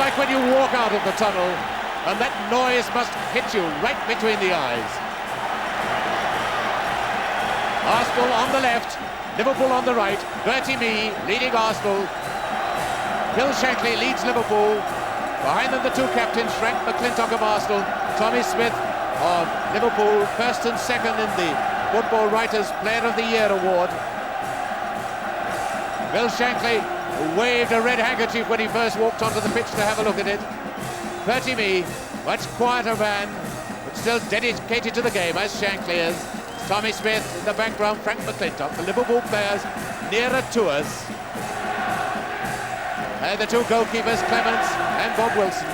like when you walk out of the tunnel and that noise must hit you right between the eyes. Arsenal on the left, Liverpool on the right. Bertie Mee leading Arsenal. Bill Shankly leads Liverpool. Behind them the two captains, Frank McClintock of Arsenal, Tommy Smith of Liverpool, first and second in the Football Writers' Player of the Year award. Bill Shankly waved a red handkerchief when he first walked onto the pitch to have a look at it. Bertie Mee, much quieter man, but still dedicated to the game, as Shankly is. Tommy Smith in the background, Frank McClintock, the Liverpool players nearer to us. And the two goalkeepers, Clements and Bob Wilson.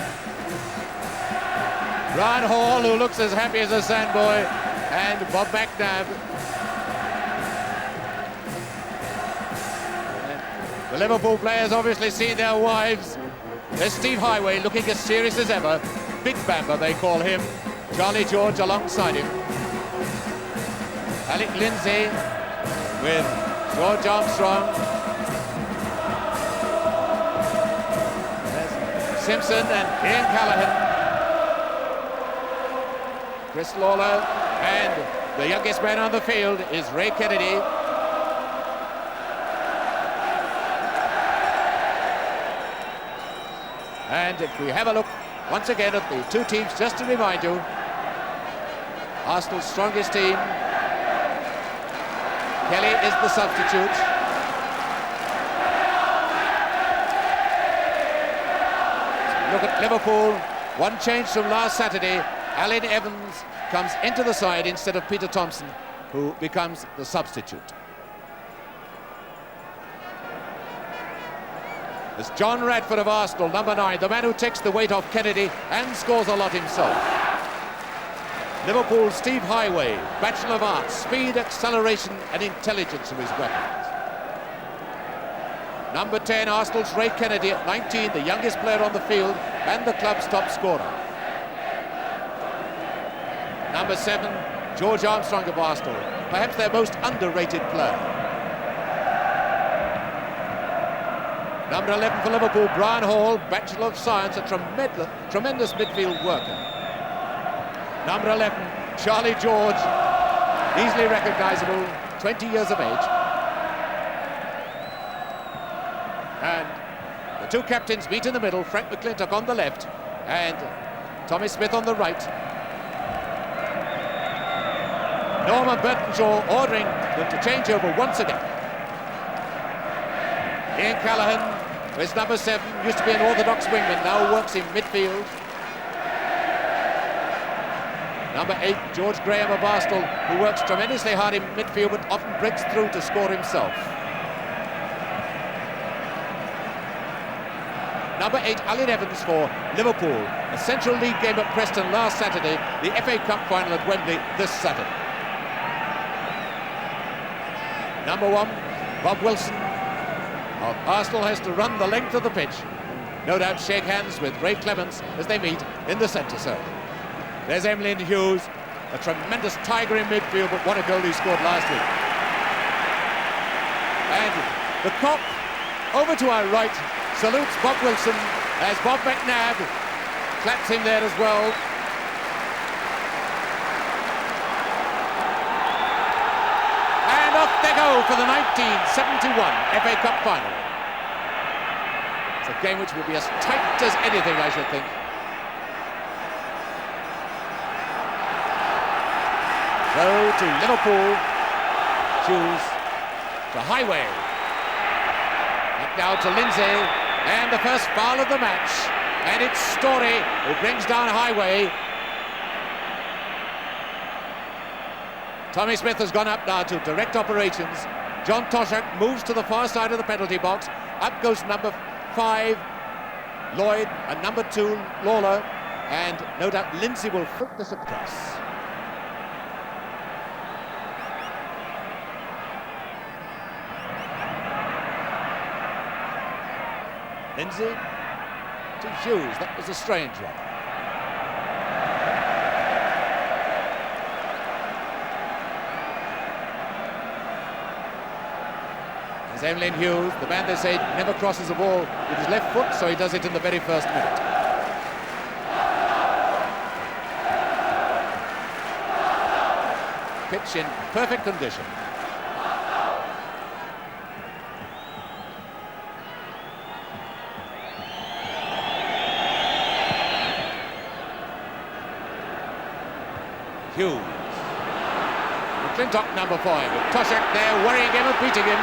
Brian Hall, who looks as happy as a sandboy, and Bob McNabb. And the Liverpool players obviously see their wives. There's Steve Highway looking as serious as ever. Big Bamber, they call him. Charlie George alongside him. Alec Lindsay with George Armstrong. There's Simpson and Ian Callaghan. Chris Lawler, and the youngest man on the field is Ray Kennedy. And if we have a look once again at the two teams, just to remind you, Arsenal's strongest team, Kelly is the substitute. So look at Liverpool, one change from last Saturday. Alan Evans comes into the side instead of Peter Thompson, who becomes the substitute. There's John Radford of Arsenal, number 9, the man who takes the weight off Kennedy and scores a lot himself. Liverpool's Steve Highway, Bachelor of Arts, speed, acceleration and intelligence of his weapons. Number 10, Arsenal's Ray Kennedy at 19, the youngest player on the field and the club's top scorer. Number 7, George Armstrong of Arsenal, perhaps their most underrated player. Number 11 for Liverpool, Brian Hall, Bachelor of Science, a tremendous midfield worker. Number 11, Charlie George, easily recognisable, 20 years of age. And the two captains meet in the middle, Frank McClintock on the left and Tommy Smith on the right. Norman Burtonshaw ordering them to change over once again. Ian Callaghan is number 7, used to be an orthodox wingman, now works in midfield. Number 8, George Graham of Arsenal, who works tremendously hard in midfield but often breaks through to score himself. Number 8, Alan Evans for Liverpool. A Central League game at Preston last Saturday, the FA Cup final at Wembley this Saturday. Number 1, Bob Wilson of Arsenal has to run the length of the pitch. No doubt shake hands with Ray Clements as they meet in the centre circle. There's Emlyn Hughes, a tremendous tiger in midfield, but what a goal he scored last week. And the cop, over to our right, salutes Bob Wilson as Bob McNabb claps him there as well. And off they go for the 1971 FA Cup final. It's a game which will be as tight as anything, I should think. So to Liverpool, choose to Highway. Back now to Lindsay, and the first foul of the match. And it's Story who brings down Highway. Tommy Smith has gone up now to direct operations. John Toshak moves to the far side of the penalty box. Up goes number 5, Lloyd, and number 2, Lawler. And no doubt Lindsay will flip this across. Lindsay to Hughes, that was a strange one. There's Emlyn Hughes, the man they say never crosses the ball with his left foot, so he does it in the very first minute. Pitch in perfect condition. Hughes. McClintock, number 5. Toshak there, worrying him and beating him.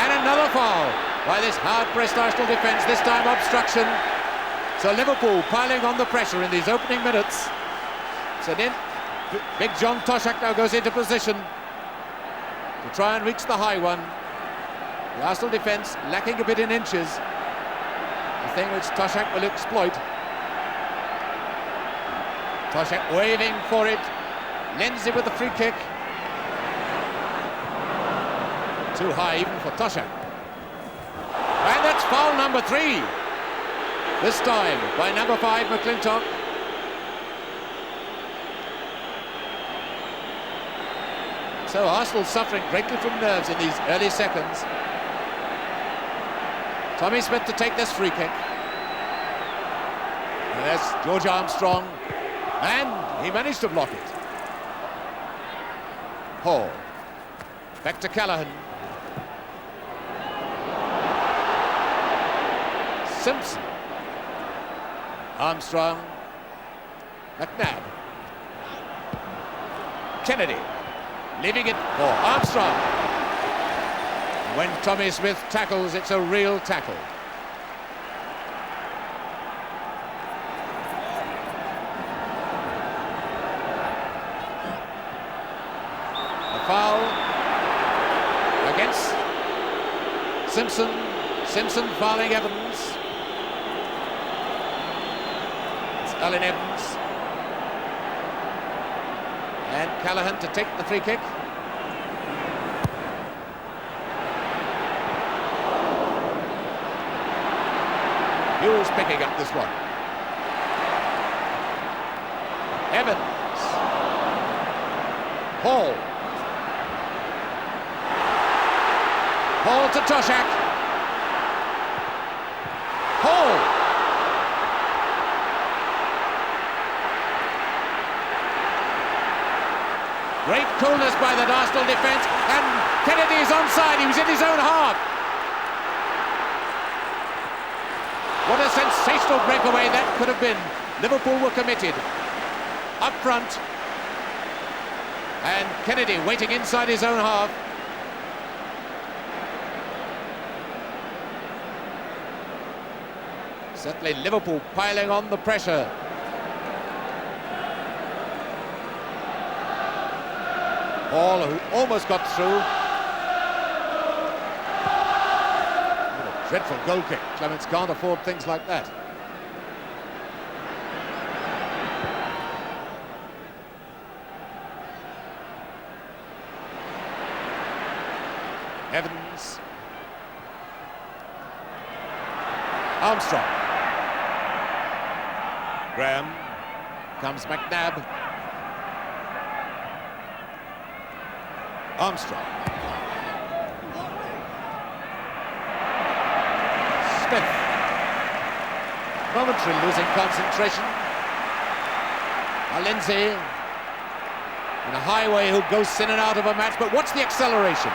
And another foul by this hard-pressed Arsenal defence, this time obstruction. So Liverpool piling on the pressure in these opening minutes. So then Big John Toshak now goes into position to try and reach the high one. The Arsenal defence lacking a bit in inches, a thing which Toshak will exploit. Toshak waving for it, Lindsay with the free kick. Too high even for Toshak. And that's foul number 3. This time by number 5, McClintock. So Arsenal suffering greatly from nerves in these early seconds. Tommy Smith to take this free kick. And there's George Armstrong. And he managed to block it. Hall. Back to Callaghan. Simpson. Armstrong. McNabb. Kennedy. Leaving it for Armstrong. When Tommy Smith tackles, it's a real tackle. A foul against Simpson. Simpson fouling Evans. It's Alan Evans. And Callaghan to take the free kick. Hughes picking up this one. Evans. Hall. Hall to Toshak. Hall. Great coolness by the Arsenal defence, and Kennedy is onside. He was in his own half. What a sensational breakaway that could have been. Liverpool were committed. Up front. And Kennedy waiting inside his own half. Certainly Liverpool piling on the pressure. Hall, who almost got through. What a dreadful goal kick. Clements can't afford things like that. Evans. Armstrong. Graham. Comes McNabb. Armstrong. Smith. Momentary losing concentration. Lindsay in a highway who goes in and out of a match, but watch the acceleration.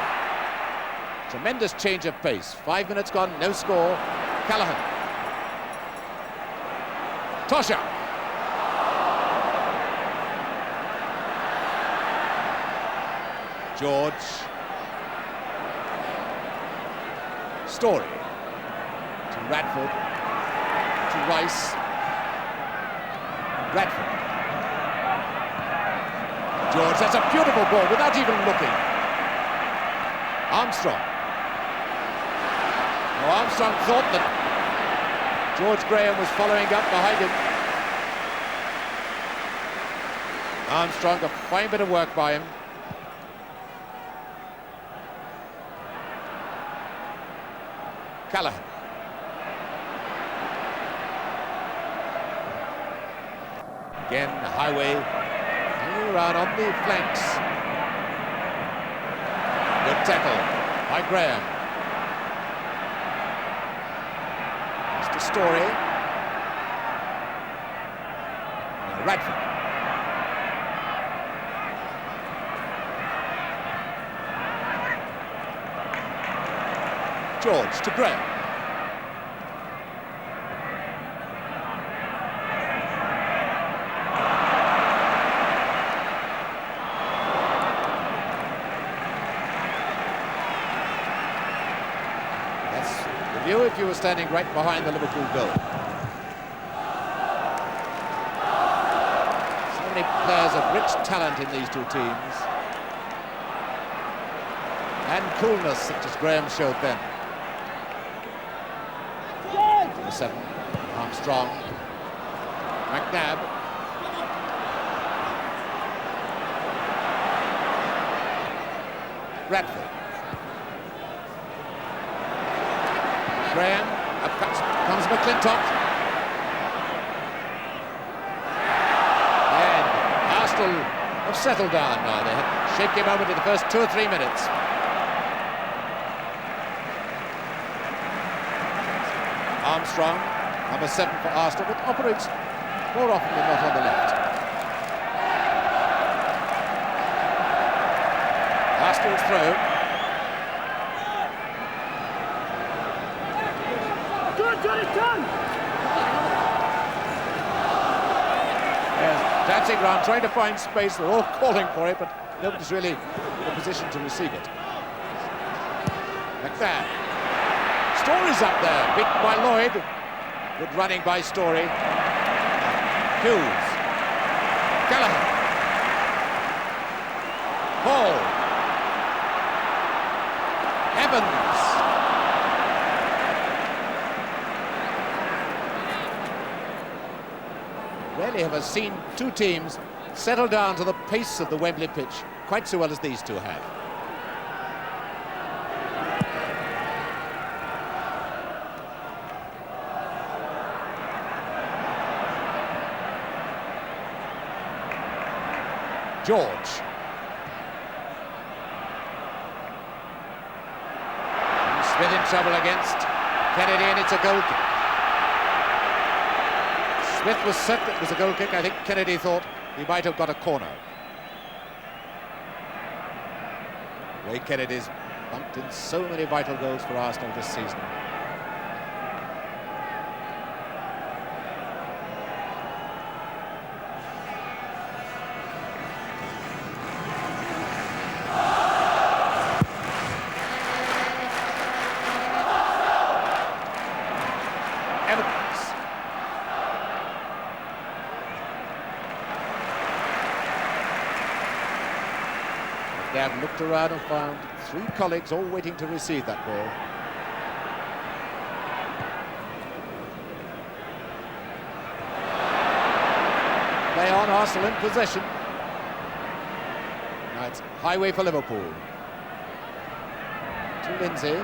Tremendous change of pace. 5 minutes gone, no score. Callaghan. Toshak. George. Story. To Radford. To Rice. Radford. George, that's a beautiful ball without even looking. Armstrong. Now Armstrong thought that George Graham was following up behind him. Armstrong, a fine bit of work by him. Callaghan. Again, the highway hanging around on the flanks. Good tackle by Graham. Mr. Story. Now Radford. George to Graham. That's the view if you were standing right behind the Liverpool goal. So many players of rich talent in these two teams. And coolness such as Graham showed then. 7, Armstrong, McNabb, Radford, Graham, up comes McClintock, and Arsenal have settled down now. They had a shaky moment in the first 2 or 3 minutes. Armstrong, number 7 for Arsenal, but operates more often than not on the left. Arsenal's throw. Good, got it done! Yes, dancing around, trying to find space. They're all calling for it, but nobody's really in a position to receive it. McNabb. Story's up there, beaten by Lloyd. Good running by Story. Hughes. Gallagher. Hall. Evans. Rarely have I seen two teams settle down to the pace of the Wembley pitch quite so well as these two have. George. Smith in trouble against Kennedy, and it's a goal kick. Smith was certain it was a goal kick. I think Kennedy thought he might have got a corner. Ray Kennedy's bumped in so many vital goals for Arsenal this season. They have looked around and found 3 colleagues all waiting to receive that ball. Play on, Arsenal in possession. Now it's highway for Liverpool. To Lindsay.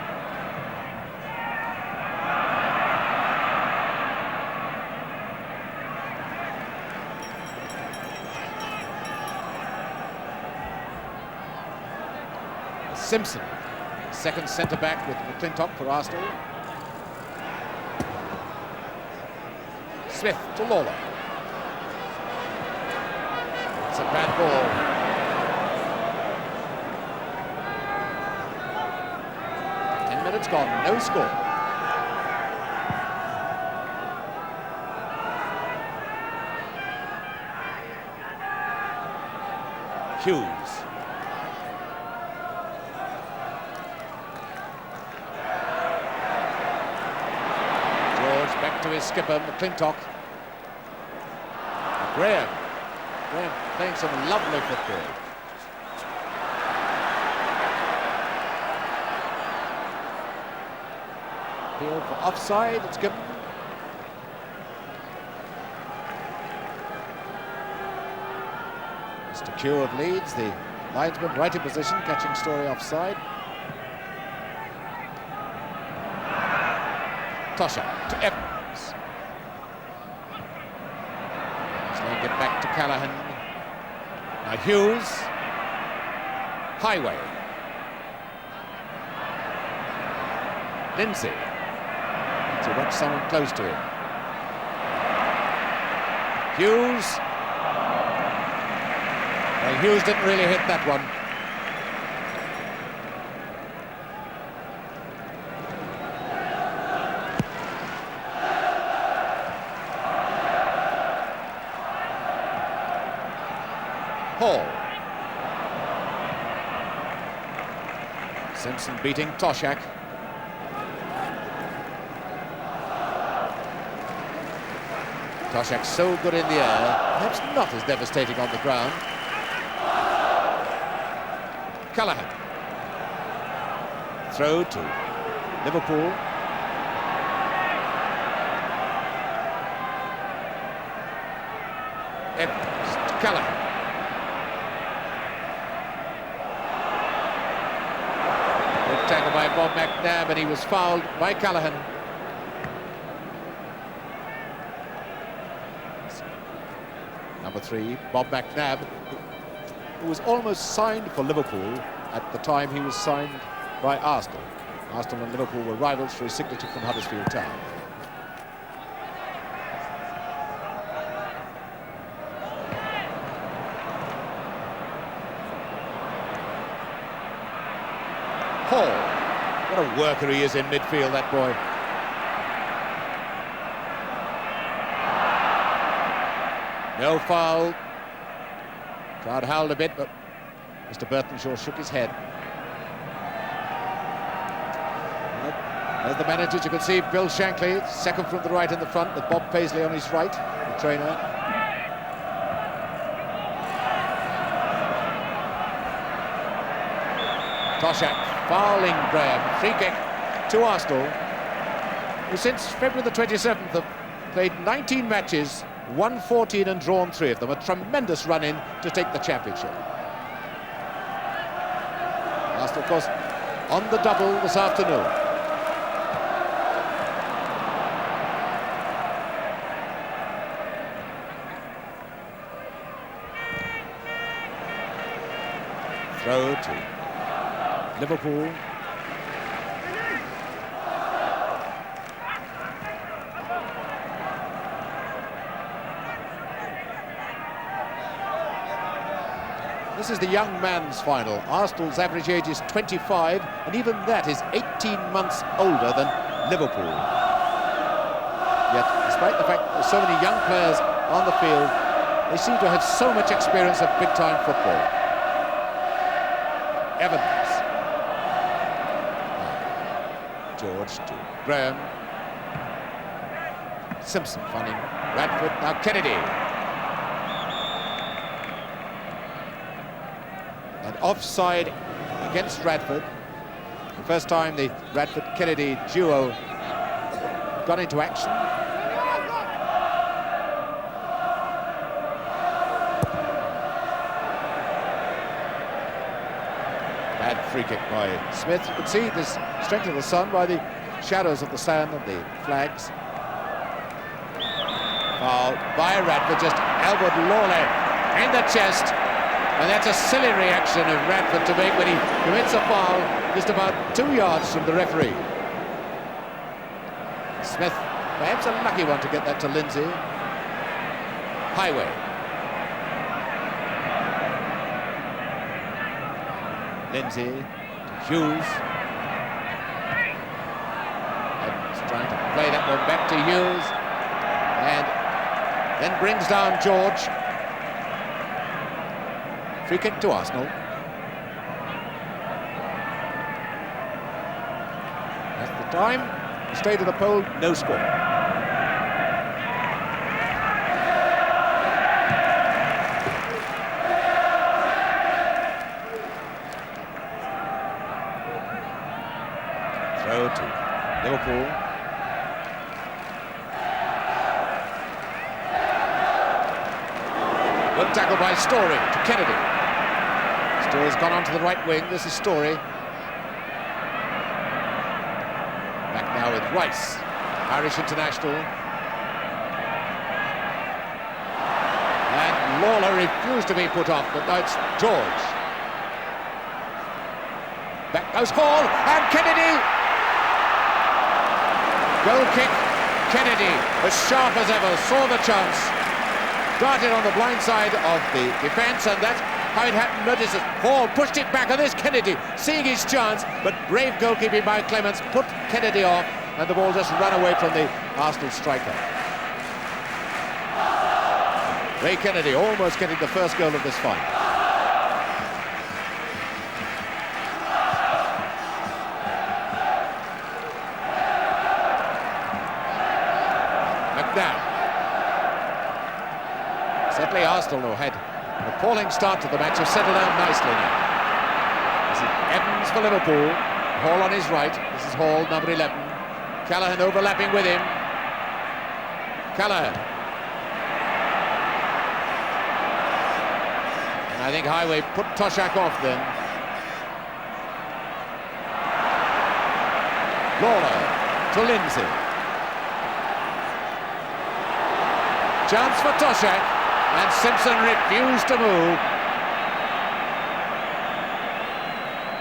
Simpson, second centre-back with McClintock for Arsenal. Smith to Lawler. It's a bad ball. Minutes gone, no score. Hughes. Back to his skipper, McClintock. Graham playing some lovely football. Appeal for offside, it's given. Mr. Q of Leeds, the linesman right in position, catching Story offside. Tosha to Evans. Let's get back to Callahan. Now Hughes. Highway. Lindsay. To watch someone close to him. Hughes. Well, Hughes didn't really hit that one. Hall. Simpson beating Toshak. Toshak so good in the air, perhaps not as devastating on the ground. Callaghan. Throw to Liverpool. Evans to Callaghan. Good tackle by Bob McNabb, and he was fouled by Callaghan. Number 3, Bob McNabb, who was almost signed for Liverpool at the time he was signed by Arsenal. Arsenal and Liverpool were rivals for his signature from Huddersfield Town. Hall, what a worker he is in midfield, that boy. No foul. Crowd howled a bit, but Mr. Burtonshaw shook his head. There's the manager. You can see Bill Shankly, second from the right in the front, with Bob Paisley on his right, the trainer. Toshak fouling Graham. Free kick to Arsenal, who since February the 27th have played 19 matches, won 14 and drawn 3 of them. A tremendous run-in to take the championship. Arsenal, of course, on the double this afternoon. Throw to Liverpool. This is the young man's final. Arsenal's average age is 25, and even that is 18 months older than Liverpool. Yet, despite the fact that there's so many young players on the field, they seem to have so much experience of big-time football. Evans. George to Graham. Simpson finding Radford. Now Kennedy. And offside against Radford. The first time the Radford-Kennedy duo got into action. Bad free kick by Smith. You can see this strength of the sun by the shadows of the sand and the flags. Foul by Radford, just elbowed Lawley in the chest. And that's a silly reaction of Radford to make when he commits a foul just about 2 yards from the referee. Smith, perhaps a lucky one to get that to Lindsay. Highway. Lindsay to Hughes. Evans trying to play that one back to Hughes. And then brings down George. Free kick to Arsenal. That's the time. The state of the poll, no score. Throw to Liverpool. Good tackle by Story to Kennedy. Story's gone onto the right wing. This is Story. Back now with Rice, Irish international. And Lawler refused to be put off, but now it's George. Back goes Hall, and Kennedy. Goal kick, Kennedy, as sharp as ever, saw the chance, darted on the blind side of the defence, and that's how it happened. Notice it, Hall pushed it back, and there's Kennedy, seeing his chance, but brave goalkeeping by Clements put Kennedy off, and the ball just ran away from the Arsenal striker. Ray Kennedy almost getting the first goal of this fight. McNabb. Certainly Arsenal had an appalling start to the match, have settled down nicely now. This is Evans for Liverpool, Hall on his right. This is Hall, number 11. Callaghan overlapping with him. Callaghan. And I think Highway put Toshak off then. Lawler to Lindsay. Chance for Toshak, and Simpson refused to move.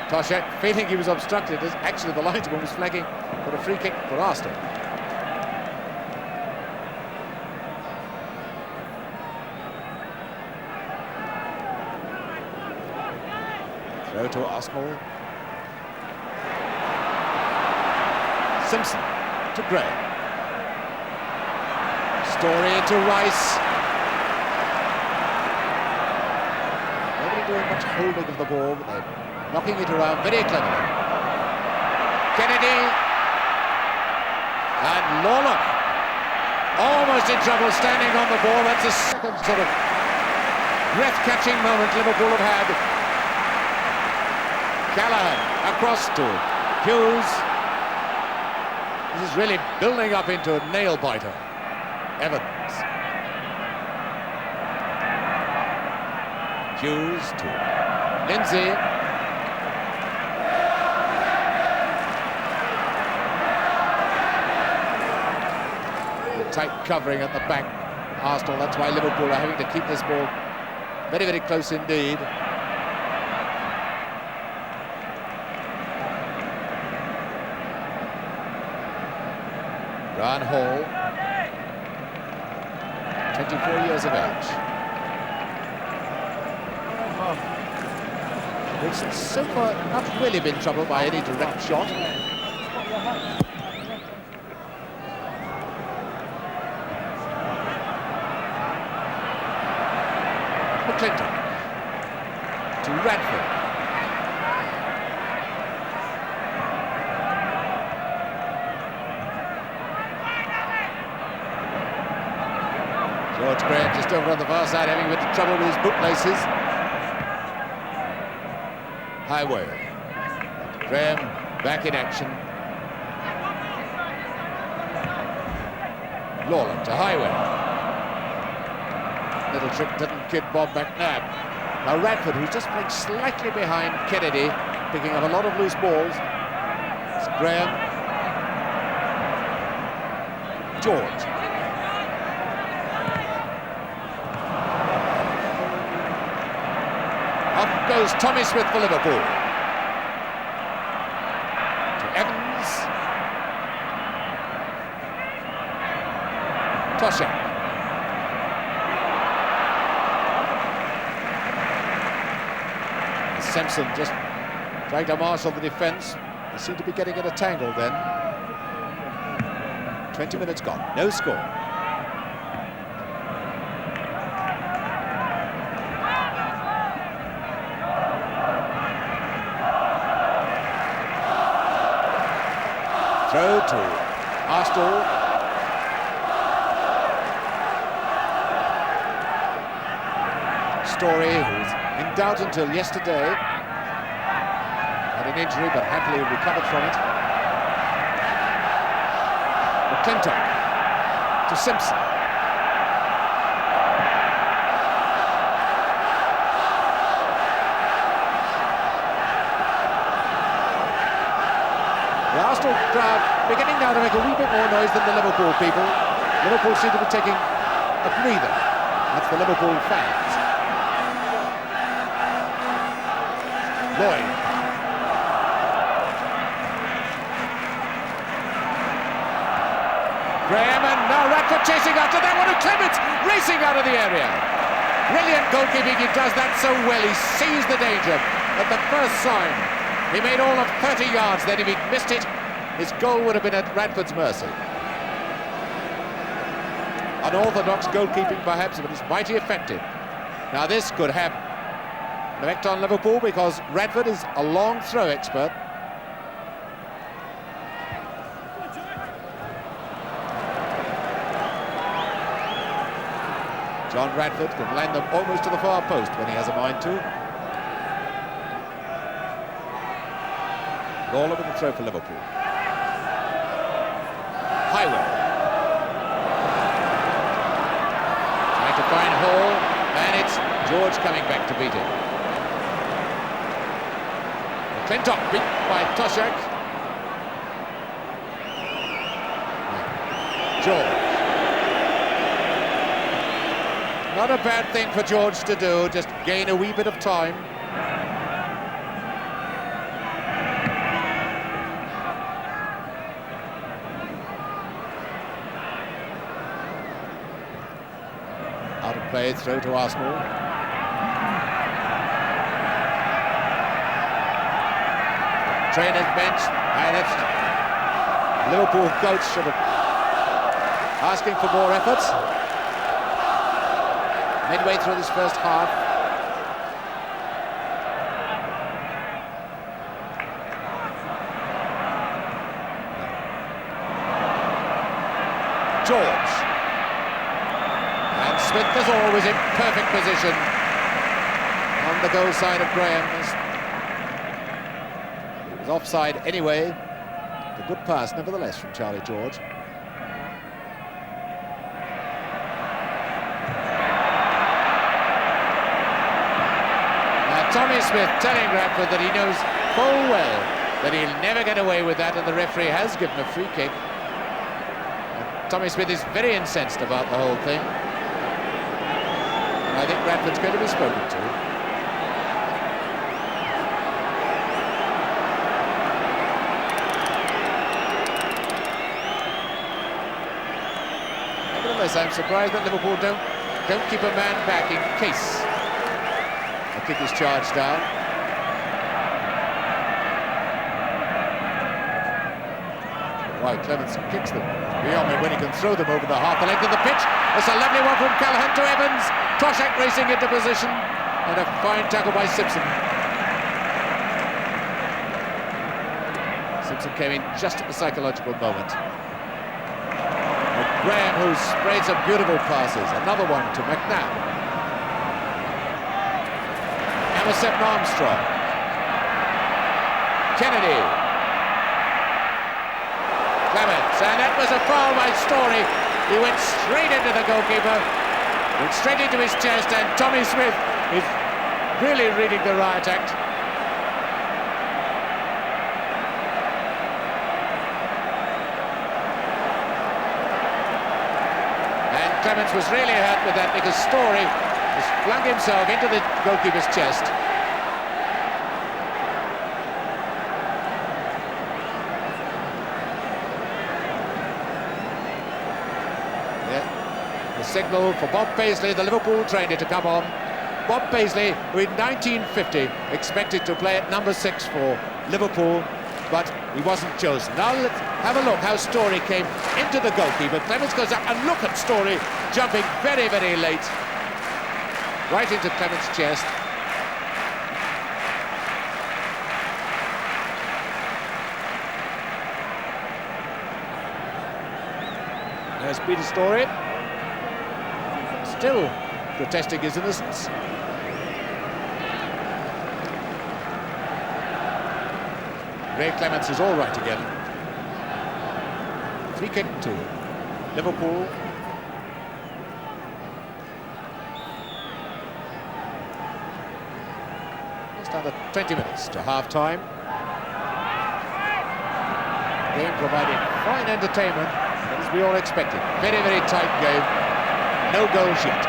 Toshak, feeling he was obstructed, as actually the linesman was flagging for a free kick for Arsenal. Throw to Arsenal. Simpson to Gray. Story to Rice. Nobody doing much holding of the ball, but they're knocking it around very cleverly. Kennedy. And Lawler. Almost in trouble standing on the ball. That's a second sort of breath-catching moment Liverpool have had. Callaghan across to Hughes. This is really building up into a nail-biter. Evans. Hughes to Lindsay. Tight covering at the back, Arsenal. That's why Liverpool are having to keep this ball very, very close indeed. Brian Hall, 24 years of age. Wilson so far not really been troubled by any direct shot. McClintock to Radford. George Graham just over on the far side, having a bit of trouble with his bootlaces. Highway. Graham back in action. Lawler to Highway. Little trick didn't kid Bob McNabb. Now Radford, who's just playing slightly behind Kennedy, picking up a lot of loose balls. It's Graham. George. Up goes Tommy Smith for Liverpool. To Evans. Toshak. Simpson just trying to marshal the defence. They seem to be getting in a tangle then. 20 minutes gone, no score. Throw to Arsenal. Story, who's in doubt until yesterday. Had an injury, but happily recovered from it. McClintock to Simpson. The Arsenal crowd beginning now to make a wee bit more noise than the Liverpool people. Liverpool seem to be taking a breather. That's the Liverpool fans. Lloyd. Radford chasing after that one, and Clements racing out of the area. Brilliant goalkeeping, he does that so well. He sees the danger at the first sign. He made all of 30 yards, then if he'd missed it, his goal would have been at Radford's mercy. Unorthodox goalkeeping perhaps, but it's mighty effective. Now this could have an effect on Liverpool because Radford is a long throw expert. John Radford can land them almost to the far post when he has a mind to. Lawler with the throw for Liverpool. Highway. Trying to find Hall, and it's George coming back to beat him. McClintock beat by Toshak. George. Not a bad thing for George to do, just gain a wee bit of time. Out of play, throw to Arsenal. Trainer's bench, and it's Liverpool coach sort of asking for more efforts. Midway through this first half. George. And Smith, as always, in perfect position on the goal side of Graham. It was offside anyway. A good pass, nevertheless, from Charlie George. Tommy Smith telling Radford that he knows full well that he'll never get away with that, and the referee has given a free kick. And Tommy Smith is very incensed about the whole thing. And I think Radford's going to be spoken to. Nevertheless, I'm surprised that Liverpool don't keep a man back in case the kick is charged down. Right, Clements kicks them beyond when he can throw them over the half the length of the pitch. It's a lovely one from Callaghan to Evans. Toshak racing into position, and a fine tackle by Simpson. Simpson came in just at the psychological moment. And Graham, who sprayed some beautiful passes. Another one to McNabb. Emerson Armstrong. Kennedy. Clements, and that was a foul by Story. He went straight into the goalkeeper, went straight into his chest, and Tommy Smith is really reading the riot act. And Clements was really hurt with that because Story has flung himself into the goalkeeper's chest. The signal for Bob Paisley, the Liverpool trainer, to come on. Bob Paisley, who in 1950 expected to play at number 6 for Liverpool, but he wasn't chosen. Now let's have a look how Story came into the goalkeeper. Clements goes up, and look at Story jumping very, very late, right into Clements' chest. There's Peter Story, still protesting his innocence. Ray Clements is all right again. Free kick to Liverpool. Just under 20 minutes to half-time. Game providing fine entertainment, as we all expected. Very, very tight game. No goals yet.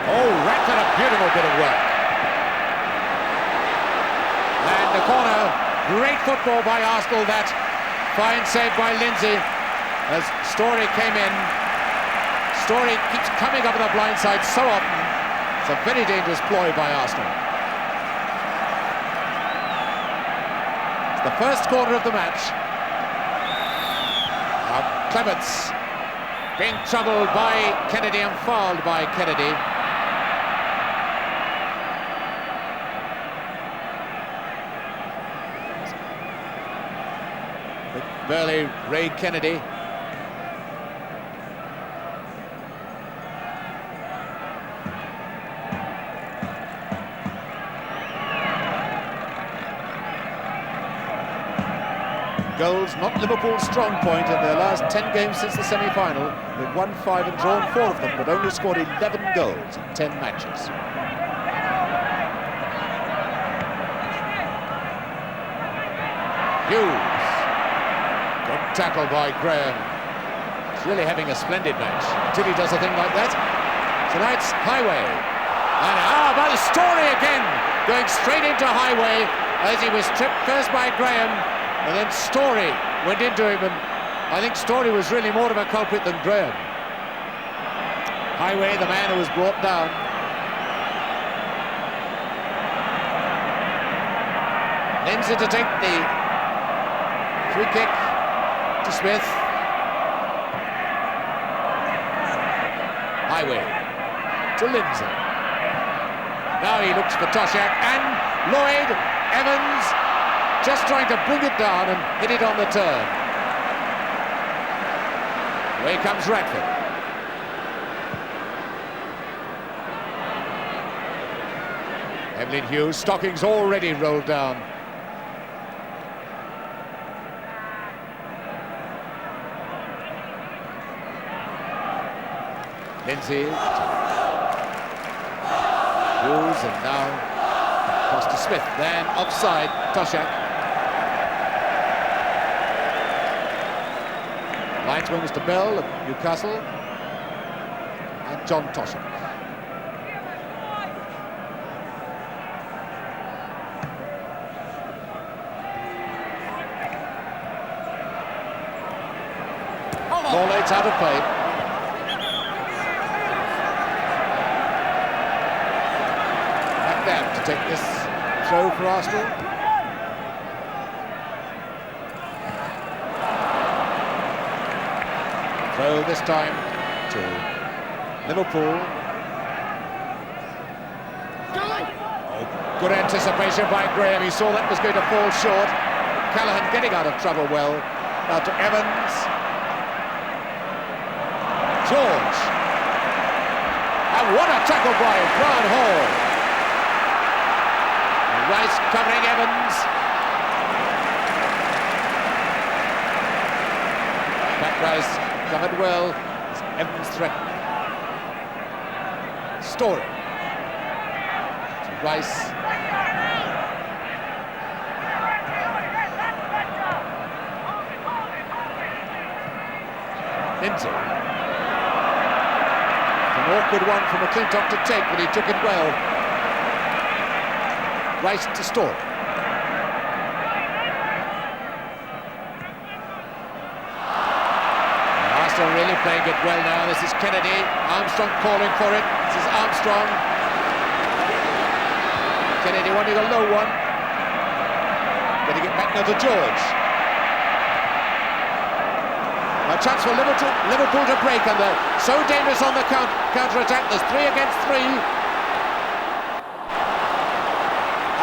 Oh, Radford, a beautiful bit of work. And the corner, great football by Arsenal, that. Fine save by Lindsay as Story came in Story keeps coming up on the blind side so often. It's a very dangerous ploy by Arsenal. It's the first quarter of the match. Clements being troubled by Kennedy and fouled by Kennedy. Burley, Ray Kennedy. Goals, not Liverpool's strong point in their last 10 games since the semi-final. They've won 5 and drawn 4 of them, but only scored 11 goals in 10 matches. Hughes. Good tackle by Graham. He's really having a splendid match until he does a thing like that. Tonight's Highway. And by the Story again, going straight into Highway as he was tripped first by Graham. And then Story went into him, and I think Story was really more of a culprit than Graham. Highway, the man who was brought down. Lindsay to take the free kick to Smith. Highway to Lindsay. Now he looks for Toshak, and Lloyd, Evans, just trying to bring it down and hit it on the turn. Away comes Radford. Evelyn Hughes, stockings already rolled down. Lindsay. Hughes, and now across to Smith. Then offside, Toshak. Linesman was to Bell of Newcastle, and John Toshak. Ball it's out of play. McNabb to take this throw for Arsenal. Throw this time to Liverpool. Oh, good anticipation by Graham. He saw that was going to fall short. Callaghan getting out of trouble well. Now to Evans. George. And what a tackle by Brian Hall. And Rice covering Evans. Back Rice. Covered well, as Evans threatened. Story. To Rice. Lindsay. An awkward one for McClintock to take, but he took it well. Rice to Story. Really playing it well now. This is Kennedy. Armstrong calling for it. This is Armstrong. Kennedy wanting a low one. Getting it back now to George. A chance for Liverpool to break, and they're so dangerous on the counter-attack. There's 3 against 3.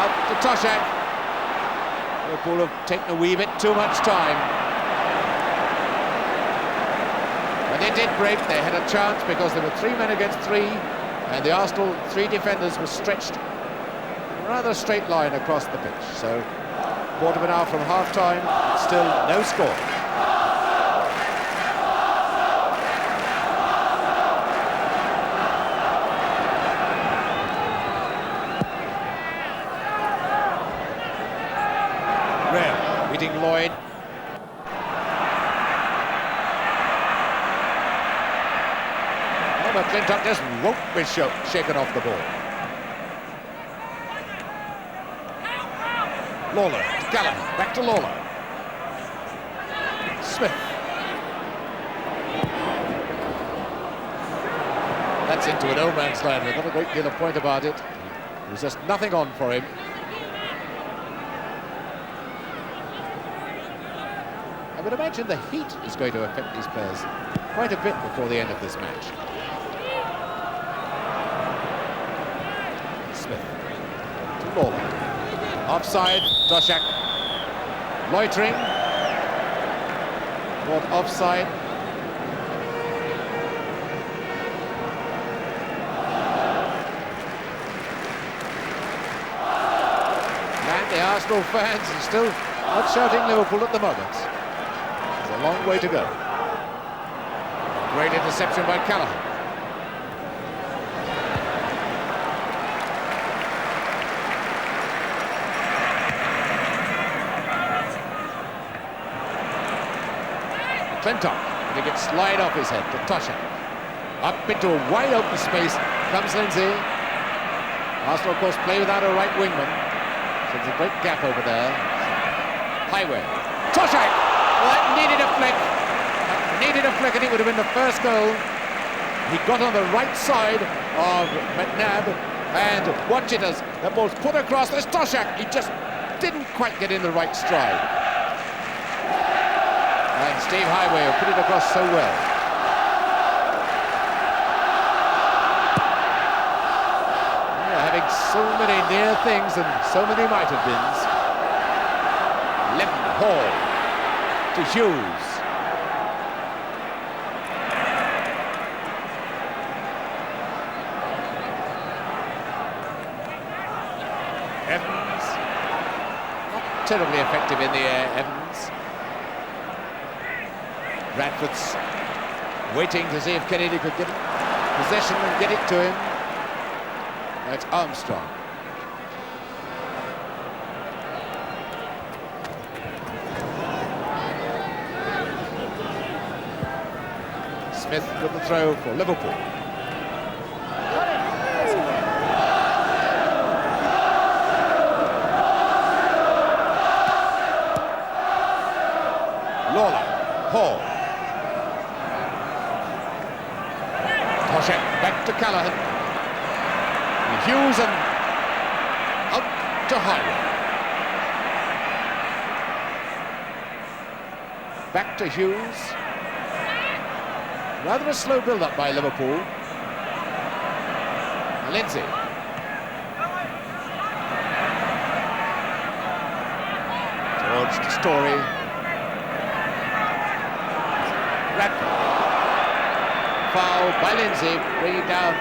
Out to Toshak. Liverpool have taken a wee bit too much time. They did break, they had a chance because there were 3 men against 3, and the Arsenal 3 defenders were stretched in a rather straight line across the pitch. So, quarter of an hour from half-time, still no score. Graham beating Lloyd. McClintock just won't be shaken off the ball. Lawler to Callaghan, back to Lawler. Smith. That's into a no-man's land. We've got a great deal of point about it. There's just nothing on for him. I would imagine the heat is going to affect these players quite a bit before the end of this match. Smith to Lawler. Offside, Doshak. Loitering. Caught offside. And the Arsenal fans are still not shouting Liverpool at the moment. There's a long way to go. Great interception by Callaghan. McClintock, and he gets slide off his head to Toshak. Up into a wide open space comes Lindsay. Arsenal, of course, play without a right wingman. So there's a great gap over there. Highway. Toshak! Well, that needed a flick. That needed a flick, and it would have been the first goal. He got on the right side of McNabb, and watch it as the ball's put across. There's Toshak. He just didn't quite get in the right stride. And Steve Highway will put it across so well. Yeah, having so many near things and so many might have beens. Lemon Hall to Hughes. Evans. Not terribly effective in the air, Evans. Radford's waiting to see if Kennedy could get possession and get it to him. That's Armstrong. Smith with the throw for Liverpool. Lawler, Hall. Back to Callaghan. Hughes and up to Highway. Back to Hughes. Rather a slow build-up by Liverpool. Lindsay. Towards the Story. Radford. Foul by Lindsay, bringing down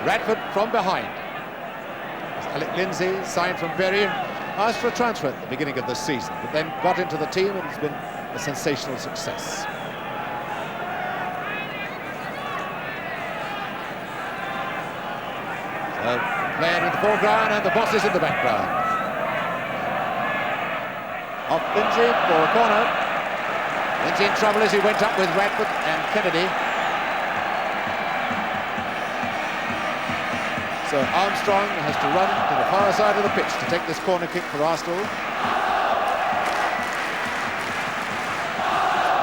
Radford from behind. Alec Lindsay, signed from Bury, asked for a transfer at the beginning of the season, but then got into the team and has been a sensational success. So, player in the foreground and the bosses in the background. Off Lindsay for a corner. Lindsay in trouble as he went up with Radford and Kennedy. So Armstrong has to run to the far side of the pitch to take this corner kick for Arsenal.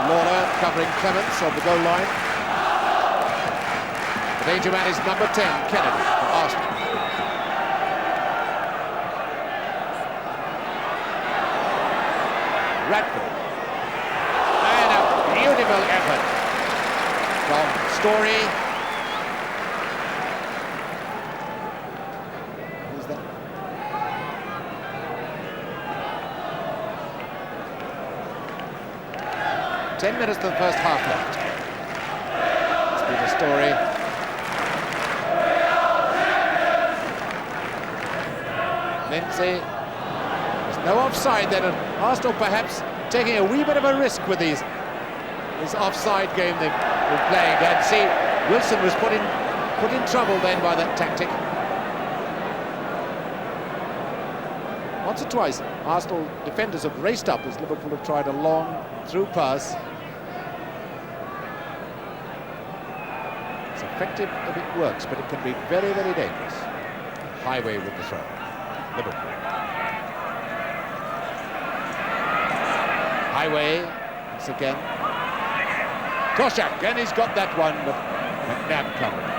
Lawler covering Clements on the goal line. The danger man is number 10, Kennedy, for Arsenal. Radford. And a beautiful effort from Story. 10 minutes to the first half left. It's been a Story. Lindsay. There's no offside then, and Arsenal perhaps taking a wee bit of a risk with this offside game they've been playing. And see, Wilson was put in trouble then by that tactic. Once or twice, Arsenal defenders have raced up as Liverpool have tried a long through pass. It's effective if it works, but it can be very, very dangerous. Highway with the throw. Liverpool. Highway, once again. Toshak, and he's got that one, but McNabb covered.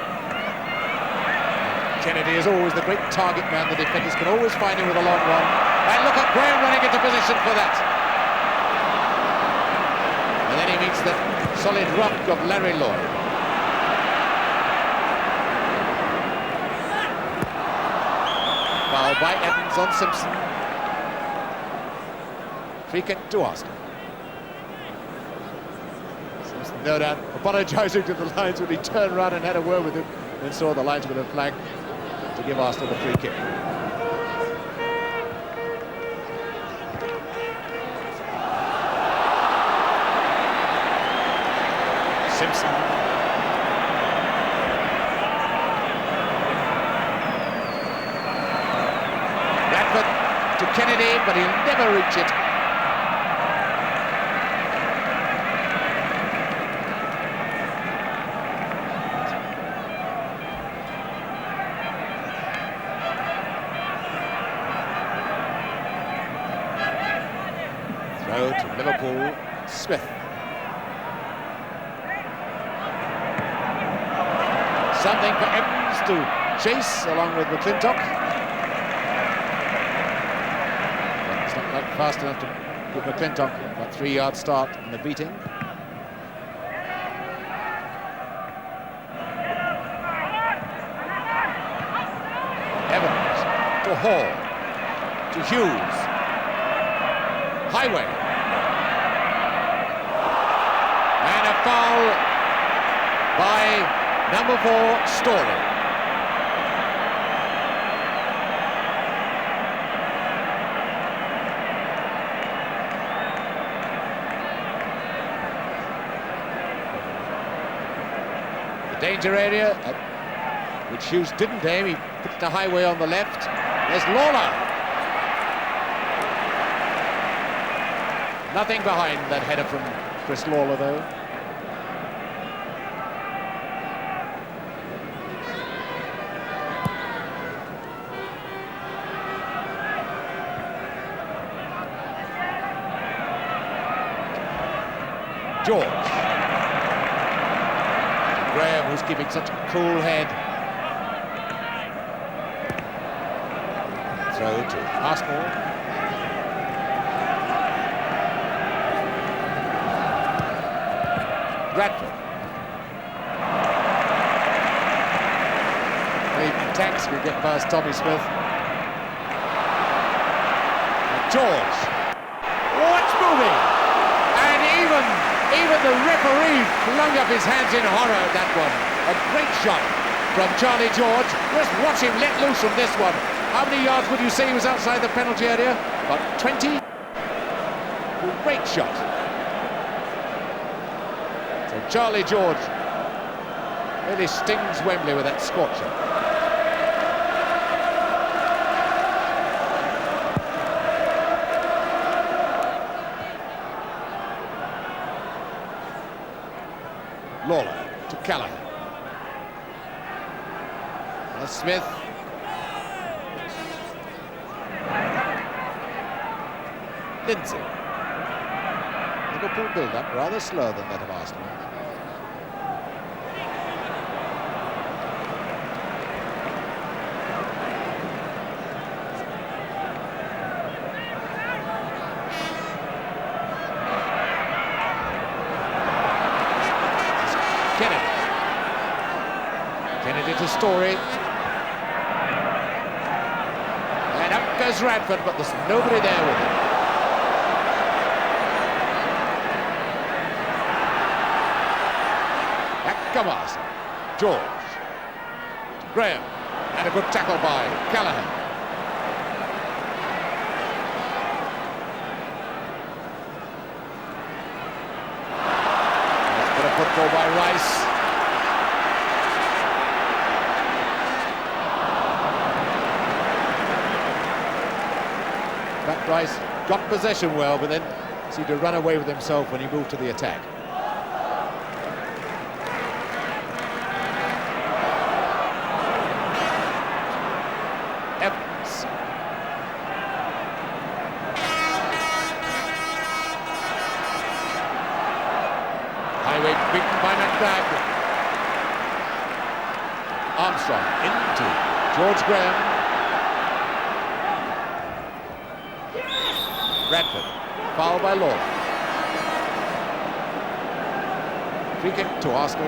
Kennedy is always the great target man. The defenders can always find him with a long one. And look at Graham running into position for that. And then he meets the solid rock of Larry Lloyd. Foul by Evans on Simpson. Free kick to Arsenal. Simpson, no doubt, apologising to the linesman. He turned around and had a word with him, and saw the linesman had flagged to give Arsenal the free kick. Simpson. Radford to Kennedy, but he'll never reach it. Throw to Liverpool, Smith. Something for Evans to chase along with McClintock. But it's not quite fast enough to give McClintock about 3-yard start in the beating. Evans to Hall, to Hughes. Highway. And a foul by number 4, Story. The danger area, which Hughes didn't aim. He put the Highway on the left. There's Lawler. Nothing behind that header from Chris Lawler, though. George. Graham, who's keeping such a cool head. Throw to Arsenal. Radford. Even Tanks can get past Tommy Smith. And George. Oh, it's moving! And even the referee flung up his hands in horror at that one. A great shot from Charlie George. Just watch him let loose from this one. How many yards would you say he was outside the penalty area? About 20? Great shot. Charlie George really stings Wembley with that scorcher. Lawler to Callaghan. Smith. Lindsay. Liverpool build-up rather slower than that of Arsenal. Kennedy to Story. And up goes Radford, but there's nobody there with him. Back come Arsenal. George. Graham. And a good tackle by Callaghan. Nice bit of football by Rice. Rice got possession well, but then seemed to run away with himself when he moved to the attack. Evans. Highway beaten by McBride. Armstrong into George Graham. Bradford. Foul by Law. Free kick to Arsenal.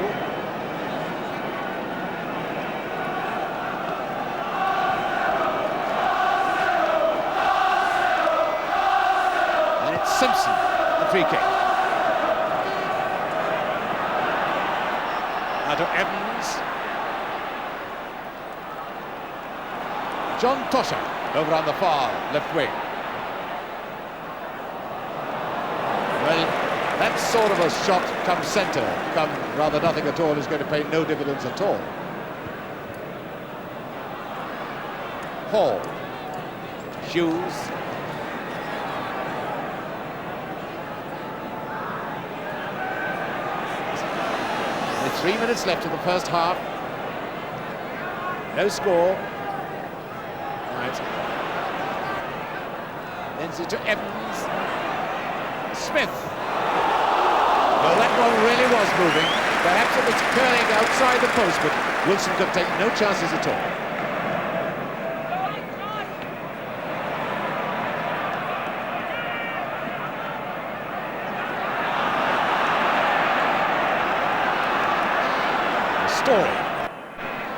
And it's Simpson, the free kick. Now to Evans. John Tosha over on the far left wing. Well, that sort of a shot come centre, come rather nothing at all, is going to pay no dividends at all. Hall. Hughes. With 3 minutes left in the first half. No score. Right. Lindsay to Evans. Smith. Well, that one really was moving. Perhaps it was curling outside the post, but Wilson could take no chances at all.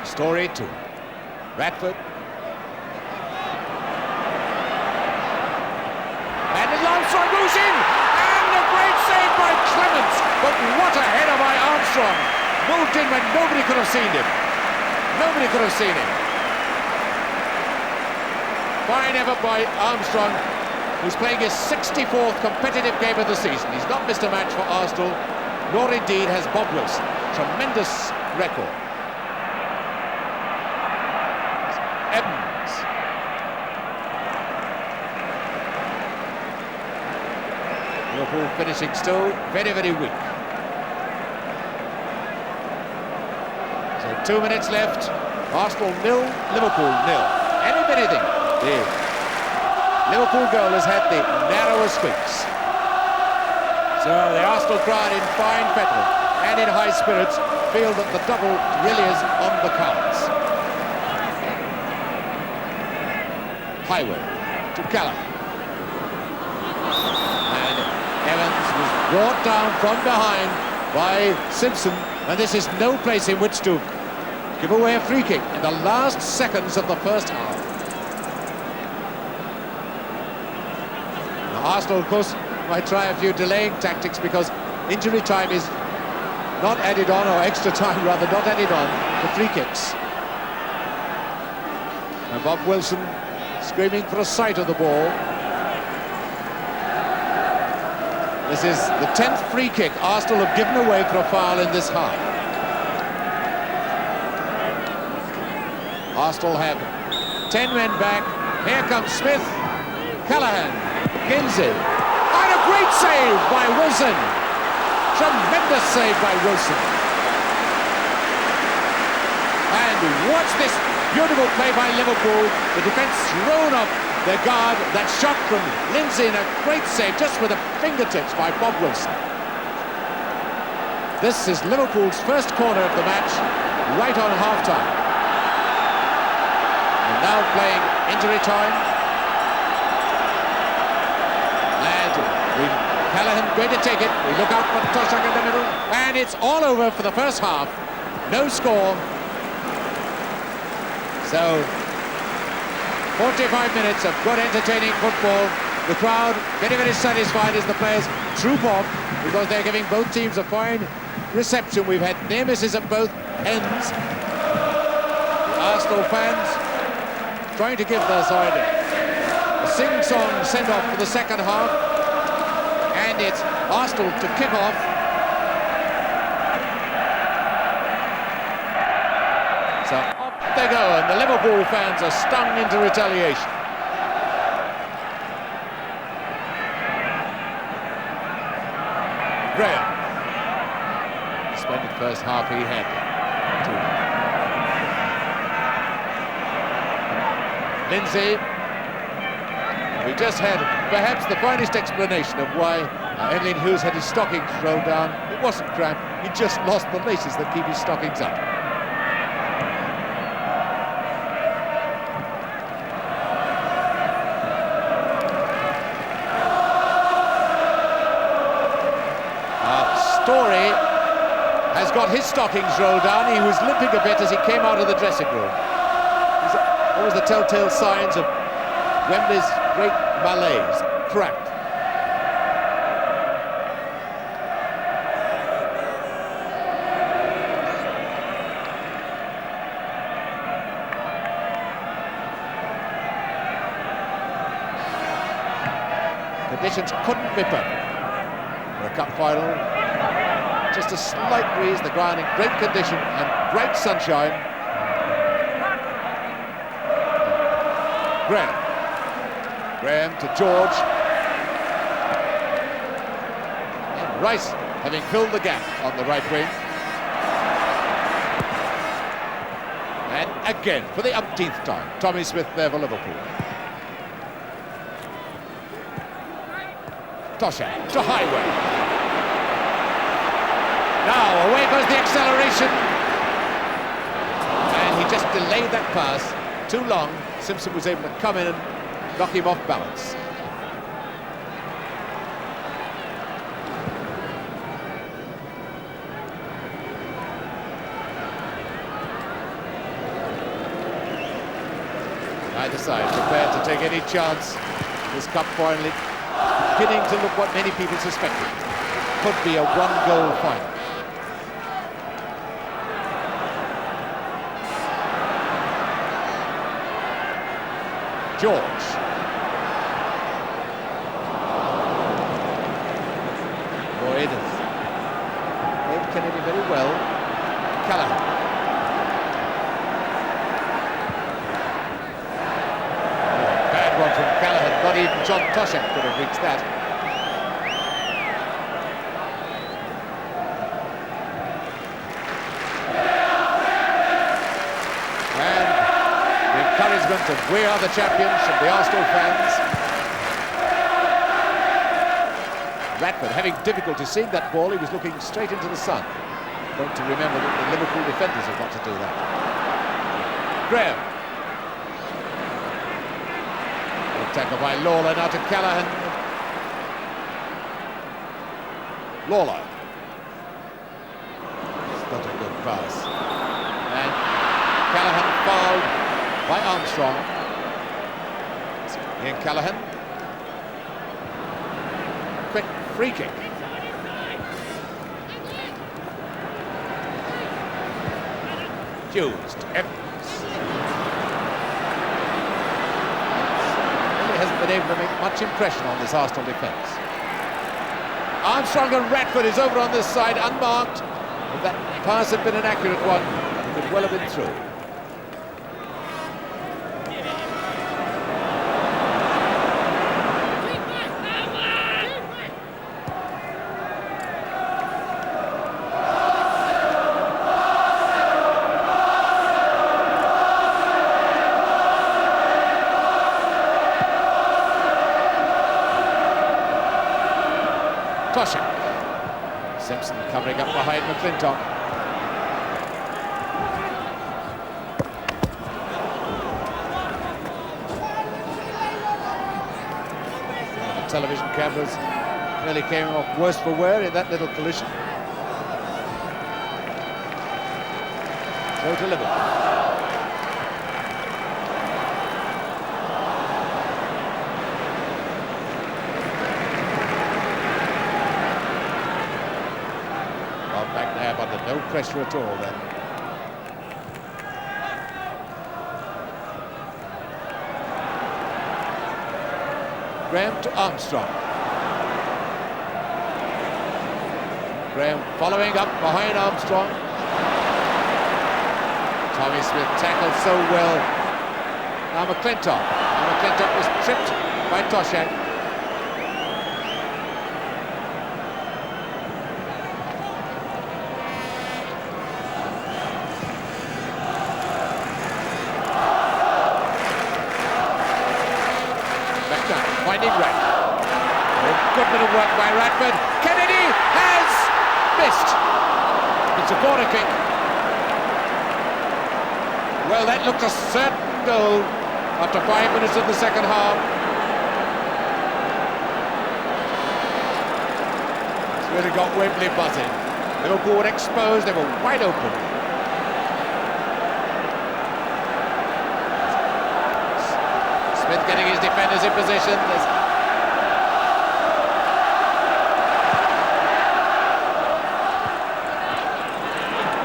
Story to Bradford. And Armstrong goes in, and a great save by Clements. But what a header by Armstrong! Moved in when nobody could have seen him. Nobody could have seen him. Fine effort by Armstrong, who's playing his 64th competitive game of the season. He's not missed a match for Arsenal, nor indeed has Bob Wilson. Tremendous record. Evans. Liverpool finishing still very, very weak. So 2 minutes left. Arsenal 0, Liverpool 0. Anything. The Liverpool goal has had the narrowest squeaks. So the Arsenal crowd in fine fettle and in high spirits feel that the double really is on the cards. Highway to Callum. And Evans was brought down from behind by Simpson, and this is no place in which to give away a free kick in the last seconds of the first half. Now, Arsenal, of course, might try a few delaying tactics because injury time is not added on, or extra time rather, not added on the free kicks. And Bob Wilson screaming for a sight of the ball. This is the 10th free kick Arsenal have given away for a foul in this half. Arsenal have 10 men back. Here comes Smith, Callahan, Kinsey. And a great save by Wilson. Tremendous save by Wilson. And watch this beautiful play by Liverpool. The defence thrown up their guard. That shot from Lindsay, and a great save just with the fingertips by Bob Wilson. This is Liverpool's first corner of the match, right on half-time. And now playing injury time. And Callahan going to take it. We look out for Toshak in the middle. And it's all over for the first half. No score. So, 45 minutes of good entertaining football. The crowd very, very satisfied as the players troop off because they're giving both teams a fine reception. We've had near misses at both ends. The Arsenal fans trying to give their side a sing-song send-off for the second half. And it's Arsenal to kick off. So up they go, and the Liverpool fans are stung into retaliation. Graham. Splendid first half he had. Lindsay. We just had perhaps the finest explanation of why Emlyn Hughes had his stockings rolled down. It wasn't cramp, he just lost the laces that keep his stockings up. Story has got his stockings rolled down. He was limping a bit as he came out of the dressing room. What was the telltale signs of Wembley's great malaise? Cracked. Conditions couldn't be perfect for a cup final. Just a slight breeze, the ground in great condition and bright sunshine. Graham to George. And Rice having filled the gap on the right wing. And again, for the umpteenth time, Tommy Smith there for Liverpool. Toshak to Highway. Now away goes the acceleration. And he just delayed that pass too long. Simpson was able to come in and knock him off balance. Either side prepared to take any chance. This cup finally beginning to look what many people suspected. Could be a one-goal final. George. Boyd. Played Kennedy very well. Callaghan. Bad one from Callaghan. Not even John Toshak could have reached that. Of we are the champions from the Arsenal fans. Radford having difficulty seeing that ball. He was looking straight into the sun. Don't to remember that the Liverpool defenders have got to do that. Graham. Good tackle by Lawler, now to Callaghan. Lawler. It's not a good pass. And Callaghan fouled by Armstrong. Ian Callaghan. Quick free kick. Hughes to Evans. Really hasn't been able to make much impression on this Arsenal defence. Armstrong and Radford is over on this side, unmarked. If that pass had been an accurate one, it could well have been through. Toshak. Simpson covering up behind McClintock. The television cameras really came off worse for wear in that little collision. Go to Liverpool. Under no pressure at all then. Graham to Armstrong. Graham following up behind Armstrong. Tommy Smith tackled so well. Now McClintock. McClintock was tripped by Toshak. Finding Radford. A good bit of work by Radford. Kennedy has missed. It's a corner kick. Well, that looked a certain goal after 5 minutes of the second half. Really got Wembley buzzing. Liverpool were exposed, they were wide open. Smith getting his defenders in position.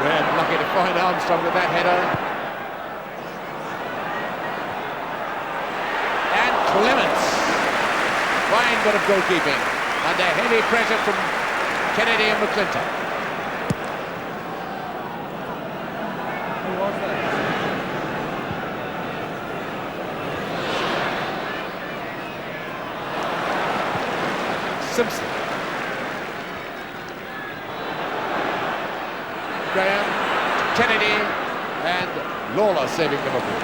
Graham lucky to find Armstrong with that header. And Clements. Fine bit of goalkeeping under heavy pressure from Kennedy and McClintock. Who was that? Simpson. Graham, Kennedy and Lawler saving Liverpool.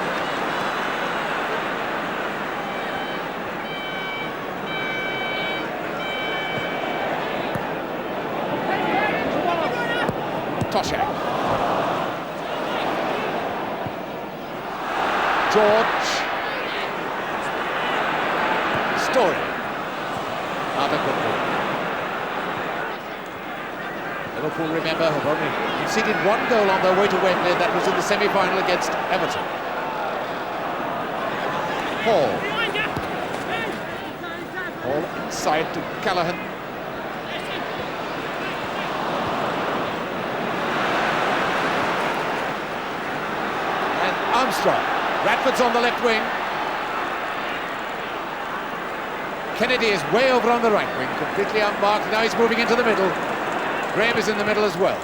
Toshak. George. Story. Not a good ball. Liverpool, remember, have only conceded one goal on their way to Wembley. That was in the semi-final against Everton. Hall. Hall inside to Callaghan. Armstrong. Radford's on the left wing. Kennedy is way over on the right wing, completely unmarked. Now he's moving into the middle. Graham is in the middle as well.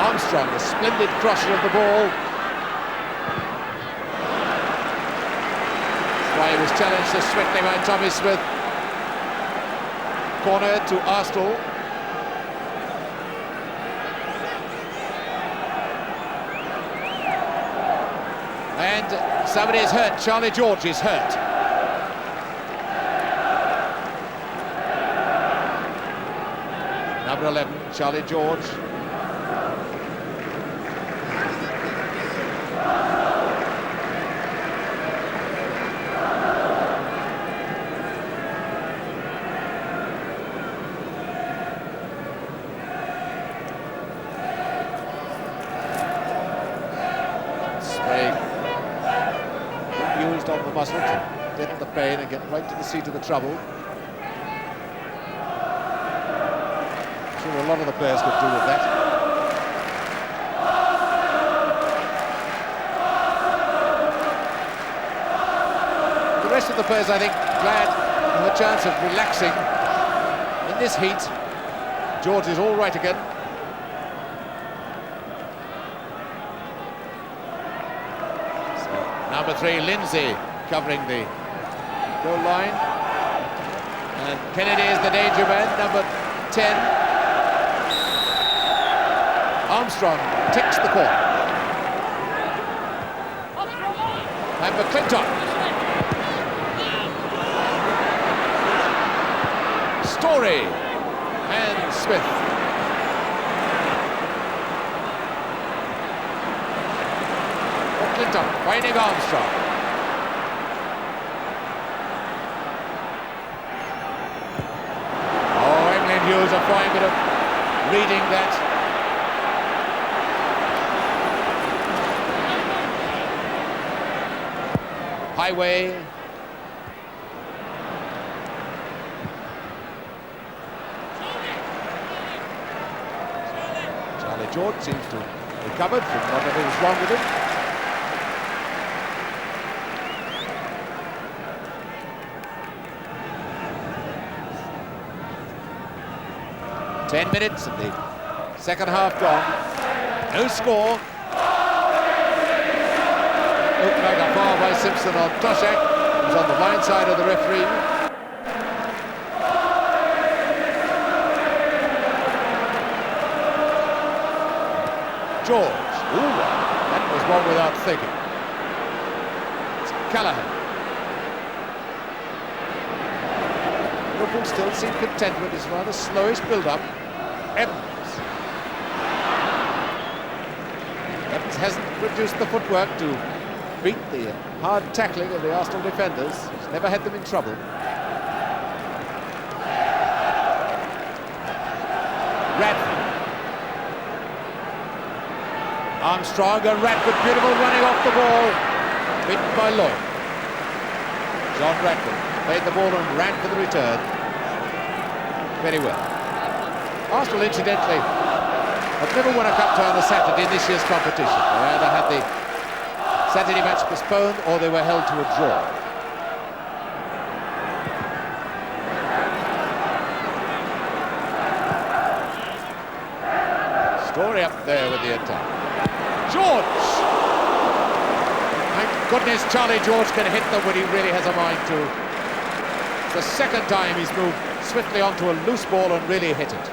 Armstrong, the splendid crosser of the ball. That's why he was challenged so swiftly by Tommy Smith. Corner to Arsenal. And somebody is hurt. Charlie George is hurt. Number 11, Charlie George. Sprague. Used on the muscle to deaden the pain and get right to the seat of the trouble. I'm sure a lot of the players could do with that. The rest of the players, I think, glad of a chance of relaxing in this heat. George is all right again. Number 3, Lindsay, covering the goal line. And Kennedy is the danger man, number 10. Armstrong ticks the corner. And McClintock. Story. And Smith. McClintock finding Armstrong. Oh, Emlyn Hughes, a fine bit of reading that. Highway. Charlie George seems to have recovered from whatever was wrong with him. Ten minutes of the second half gone. No score. Looked like a foul by Simpson on Toshak, who's on the blind side of the referee. George. Ooh, that was one without thinking. It's Callaghan. Liverpool still seem content with this rather slowish build-up. Evans. Evans hasn't produced the footwork to beat the hard tackling of the Arsenal defenders. He's never had them in trouble. Radford. Armstrong and Radford, beautiful running off the ball. Beaten by Lloyd. John Radford played the ball and ran for the return. Very well. Arsenal, incidentally, have never won a cup tie on a Saturday in this year's competition. They either had the Saturday match postponed or they were held to a draw. Story up there with the attack. George! Thank goodness Charlie George can hit them when he really has a mind to. It's the second time he's moved swiftly onto a loose ball and really hit it.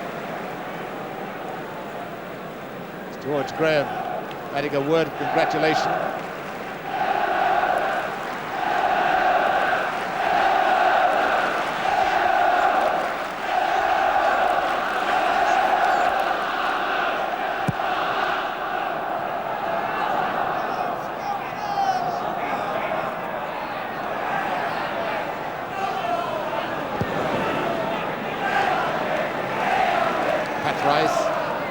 It's George Graham adding a word of congratulation. Rice,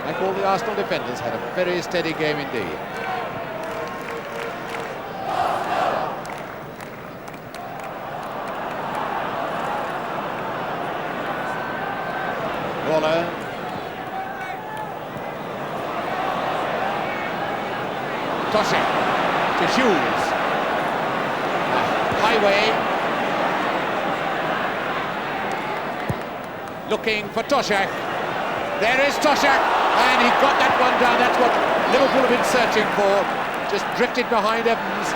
like all the Arsenal defenders, had a very steady game indeed. Waller. Toshek to Hughes. Highway. Looking for Toshek. There is Toshak, and he got that one down. That's what Liverpool have been searching for. Just drifted behind Evans.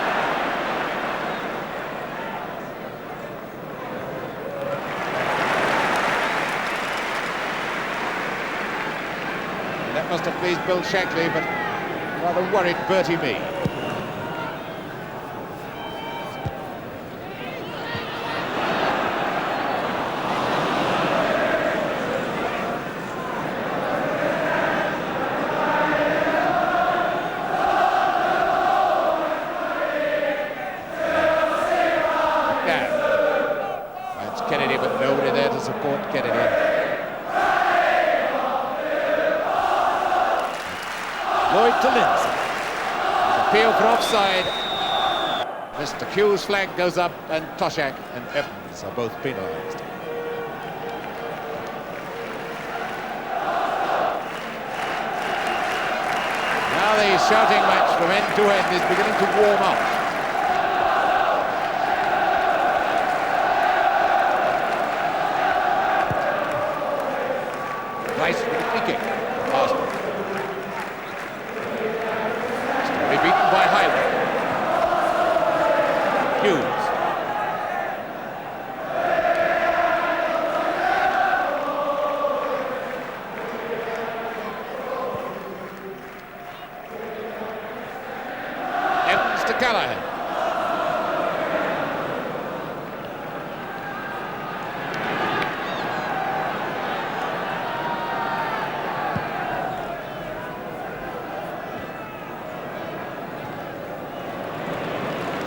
That must have pleased Bill Shankly, but rather worried Bertie Mee. Kennedy, but nobody there to support Kennedy. Lloyd to Lindsay. Appeal for offside. Mr. Hughes' flag goes up, and Toshak and Evans are both penalised. Now the shouting match from end to end is beginning to warm up. Rice with a free kick. Arsenal. Story beaten by Highway. Hughes. Evans to Callahan.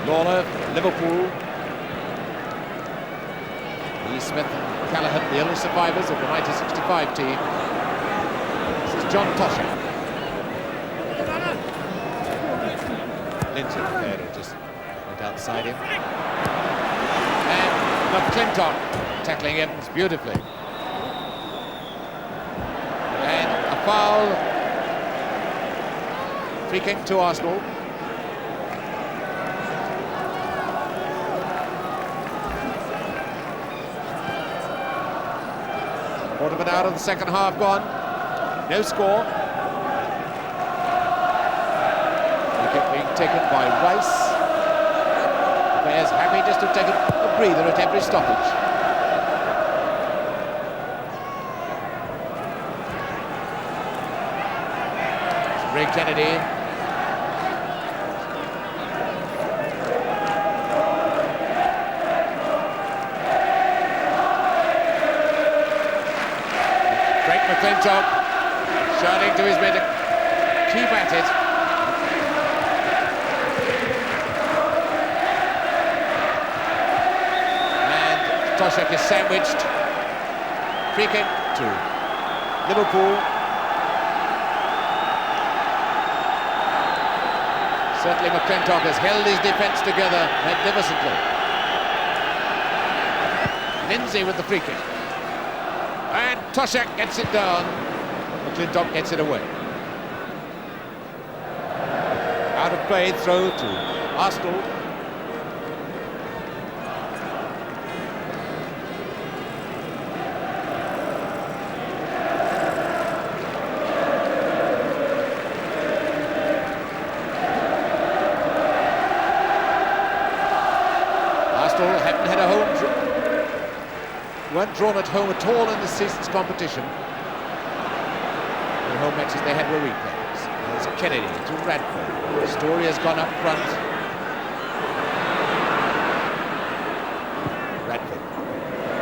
Lawler, Liverpool. Lee Smith and Callahan, the only survivors of the 1965 team. This is John Toshak. Lindsay there, who just went outside him. And McClintock tackling Evans beautifully. And a foul. Free kick to Arsenal. Quarter of an hour of the second half gone. No score. Wicket being taken by Rice. The players happy just to take a breather at every stoppage. Ray Kennedy. McClintock shouting to his men to keep at it. Toshek is sandwiched. Free kick to Liverpool. Certainly McClintock has held his defence together magnificently. Lindsay with the free kick. And Toshek gets it down. McClintock gets it away. Out of play, throw to Arsenal. Arsenal haven't had a home, weren't drawn at home at all in this season's competition. The home matches they had were replays. There's Kennedy to Radford. Story has gone up front. Radford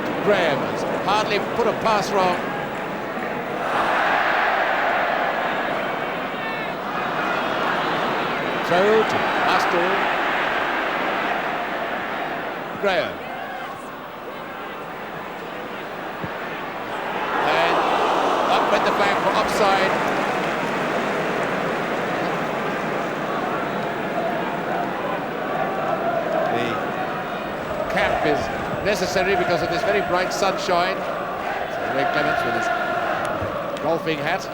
to Graham, has hardly put a pass wrong. Throw to Arsenal. Graham. And up went the flag for offside. The cap is necessary because of this very bright sunshine. So Ray Clements with his golfing hat.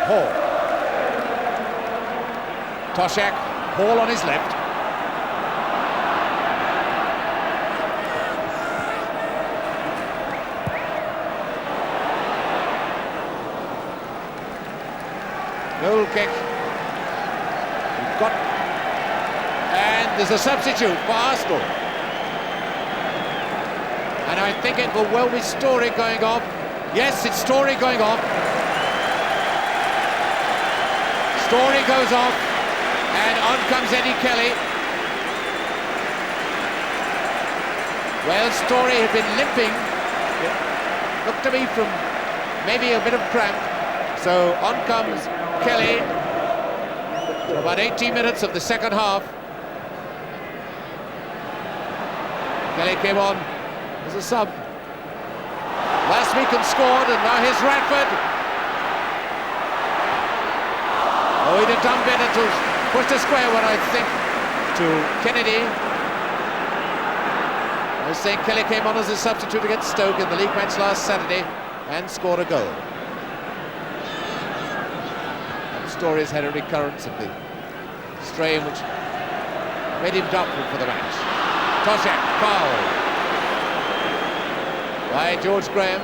Hall. Toshek, Hall on his left. Goal kick. We've got, and there's a substitute for Arsenal. And I think it will well be Story going off. Yes, it's Story going off. Story goes off, and on comes Eddie Kelly. Well, Story had been limping. It looked to me from maybe a bit of cramp. So on comes Kelly for about 80 minutes of the second half. Kelly came on as a sub. Last week and scored, and now here's Radford. Oh, he'd have done better to push the square one, I think, to Kennedy. I was saying Kelly came on as a substitute against Stoke in the league match last Saturday and scored a goal. And Story's had a recurrence of the strain which made him doubtful for the match. Toshek, foul by George Graham.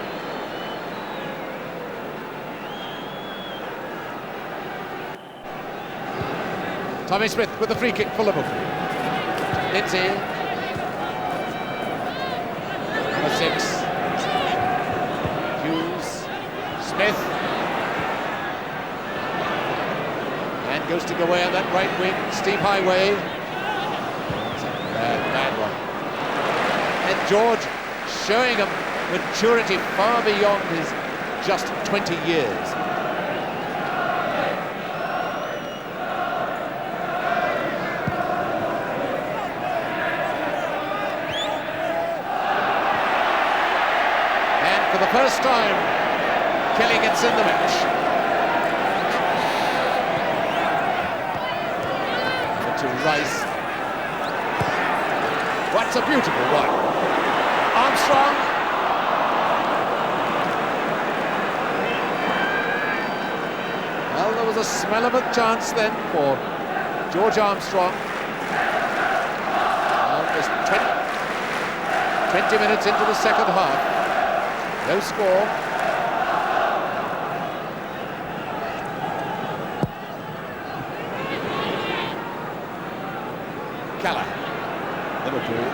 Tommy Smith with the free kick for Liverpool. Lindsay. Number 6. Hughes. Smith. And ghosting away on that right wing. Steve Highway. It's a bad one. And George showing a maturity far beyond his just 20 years. For the first time, Kelly gets in the match. To Rice. What's a beautiful one. Armstrong. Well, there was a smell of a chance then for George Armstrong. Just 20 minutes into the second half. No score. Calla, Liverpool.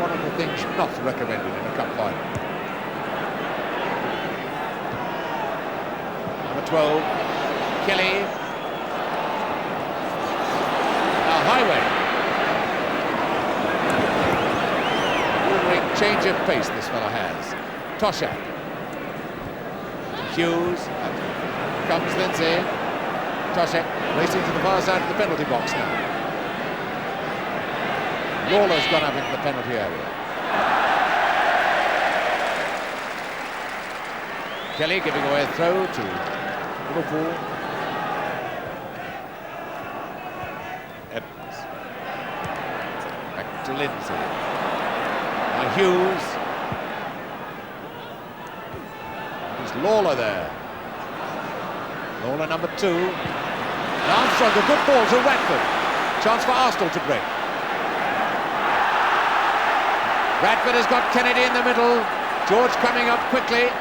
One of the things not recommended in a cup final. Number 12, Kelly. Now Highway. Moving change of pace this fellow has. Toshak. Hughes. Comes Lindsay. Toshak racing to the far side of the penalty box now. Lawler's gone up into the penalty area. Kelly giving away a throw to Liverpool. Evans. Back to Lindsay. Now Hughes. There's Lawler there. Lawler number 2. And Armstrong, a good ball to Radford. Chance for Arsenal to break. Radford has got Kennedy in the middle. George coming up quickly.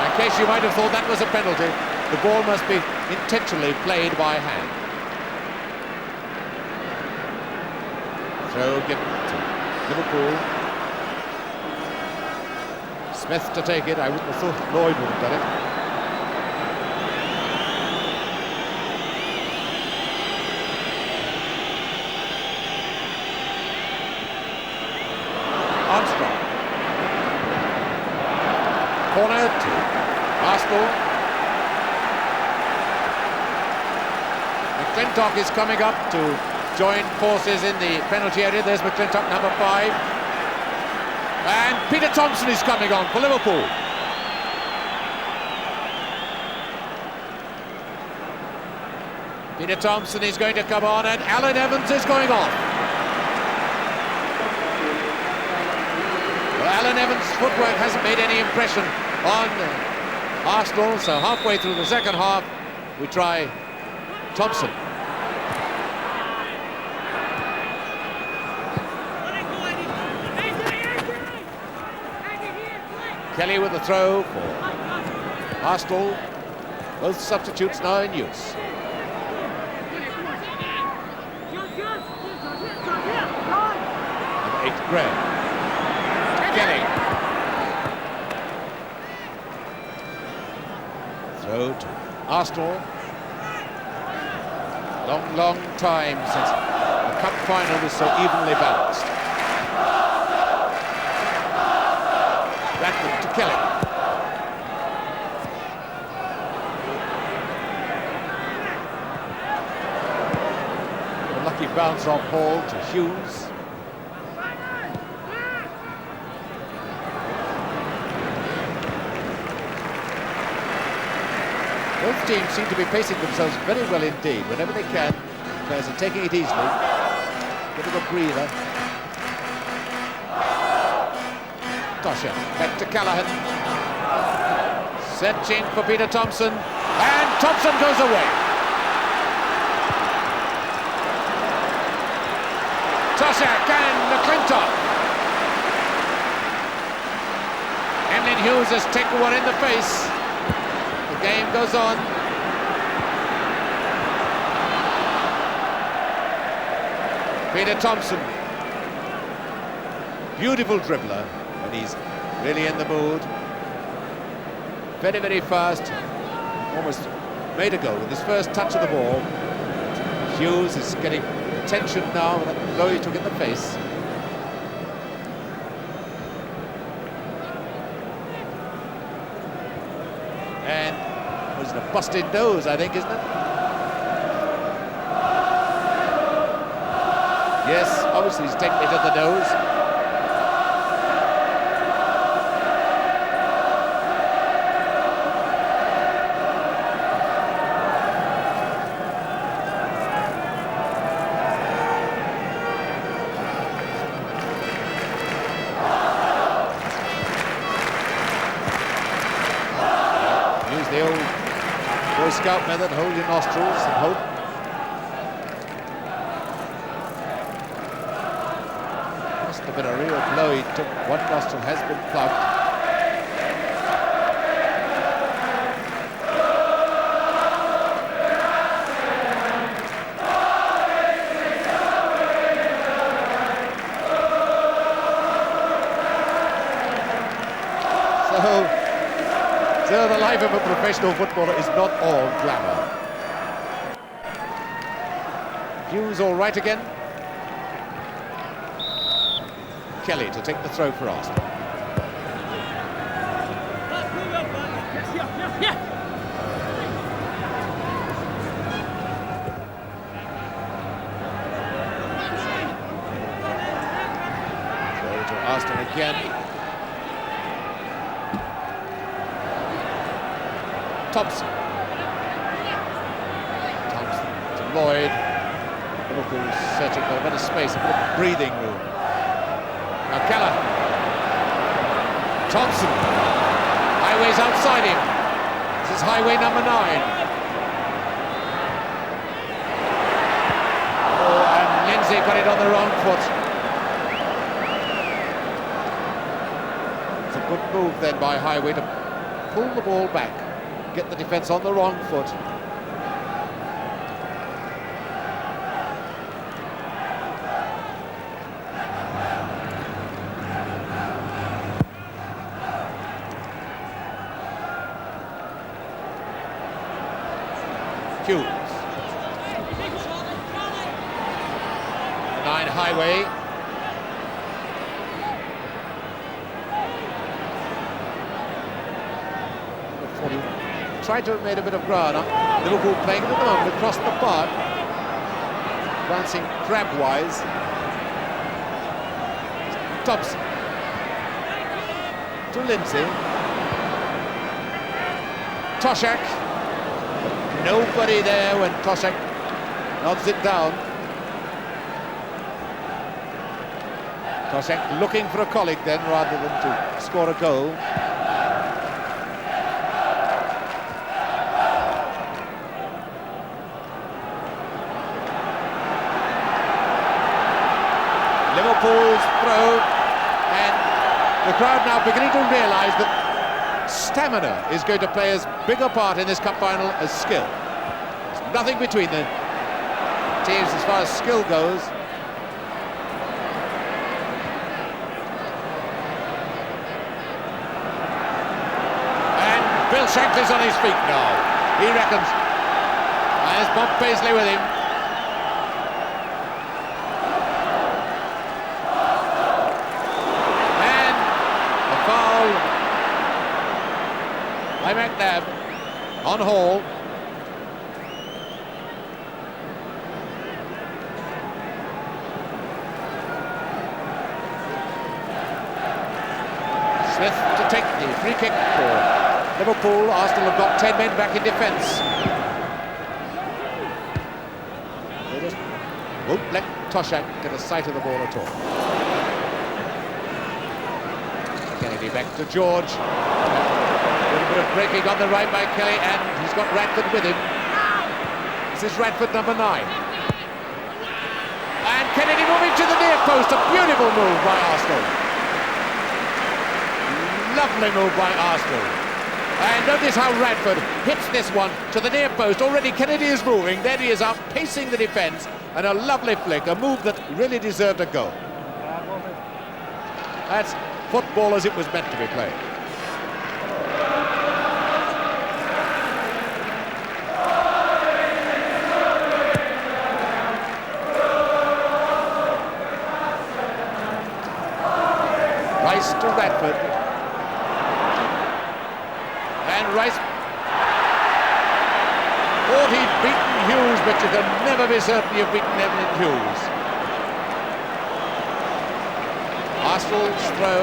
In case you might have thought that was a penalty, the ball must be intentionally played by hand. Throw given to Liverpool. Smith to take it. I wouldn't have thought Lloyd would have done it. Armstrong. Corner to Arsenal. McClintock is coming up to join forces in the penalty area. There's McClintock, number 5. And Peter Thompson is coming on for Liverpool. Peter Thompson is going to come on, and Alan Evans is going off. Well, Alan Evans' footwork hasn't made any impression on Arsenal, so halfway through the second half, we try Thompson. Kelly with the throw for Arsenal. Both substitutes now in use. Number 8, Graham. Kelly. Throw to Arsenal. Long, long time since the cup final was so evenly balanced. Radford to Kelly. A lucky bounce off Hall to Hughes. Both teams seem to be pacing themselves very well indeed. Whenever they can, players are taking it easily. Bit of a breather. Tosha, back to Callaghan. Searching for Peter Thompson. And Thompson goes away. Toshak and McClintock. Emlyn Hughes has taken one in the face. The game goes on. Peter Thompson. Beautiful dribbler when he's really in the mood. Very, very fast. Almost made a goal with his first touch of the ball. Hughes is getting tension now with that blow he took in the face. And it was a busted nose, I think, isn't it? Yes, obviously he's taken it at the nose. Use the old Boy Scout method, hold your nostrils and hope. Must have been a real blow. He took one nostril, has been plugged. life of a professional footballer is not all glamour. Hughes all right again. Kelly to take the throw for Arsenal. Throw to Arsenal again. Thompson to Lloyd. Liverpool searching for a bit of space, a bit of breathing room. Now Keller. Thompson. Highway's outside him. This is highway number 9. Oh, and Lindsay got it on the wrong foot. It's a good move then by Highway to pull the ball back, get the defence on the wrong foot. Hughes. 9 Highway. Tried to have made a bit of ground. Liverpool playing at the moment across the park. Glancing crab-wise. Thompson. To Lindsay. Toshak. Nobody there when Toshak nods it down. Toshak looking for a colleague then rather than to score a goal. Liverpool's throw, and the crowd now beginning to realise that stamina is going to play as big a part in this cup final as skill. There's nothing between the teams as far as skill goes. And Bill Shankly's on his feet now, he reckons. And there's Bob Paisley with him. By McNabb on Hall. Smith to take the free kick for Liverpool. Arsenal have got 10 men back in defence. They just won't let Toshak get a sight of the ball at all. Kennedy back to George. A little bit of breaking on the right by Kelly, and he's got Radford with him. This is Radford number 9. And Kennedy moving to the near post. A beautiful move by Arsenal. Lovely move by Arsenal. And notice how Radford hits this one to the near post. Already Kennedy is moving. Then he is out pacing the defence. And a lovely flick, a move that really deserved a goal. That's football as it was meant to be played. Rice to Radford. And Rice thought he'd beaten Hughes, but you can never be certain you've beaten Evelyn Hughes. Arsenal's throw.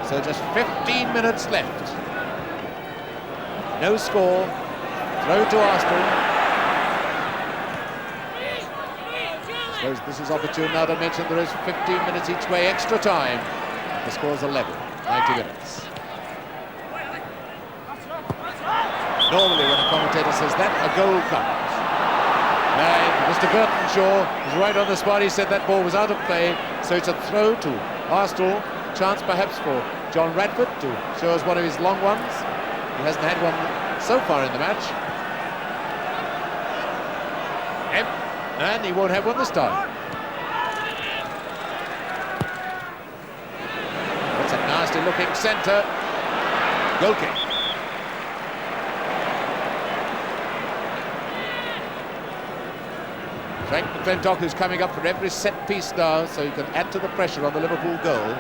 So just 15 minutes left. No score. Throw to Arsenal. I suppose this is opportune now to mention there is 15 minutes each way extra time. The score's 11, 90 minutes. Normally when a commentator says that, a goal comes. And Mr. Burtonshaw is right on the spot. He said that ball was out of play, so it's a throw to Arsenal. Chance perhaps for John Radford to show us one of his long ones. He hasn't had one so far in the match. And he won't have one this time. looking centre. Goal kick. Frank McClintock, who's coming up for every set piece now, so he can add to the pressure on the Liverpool goal.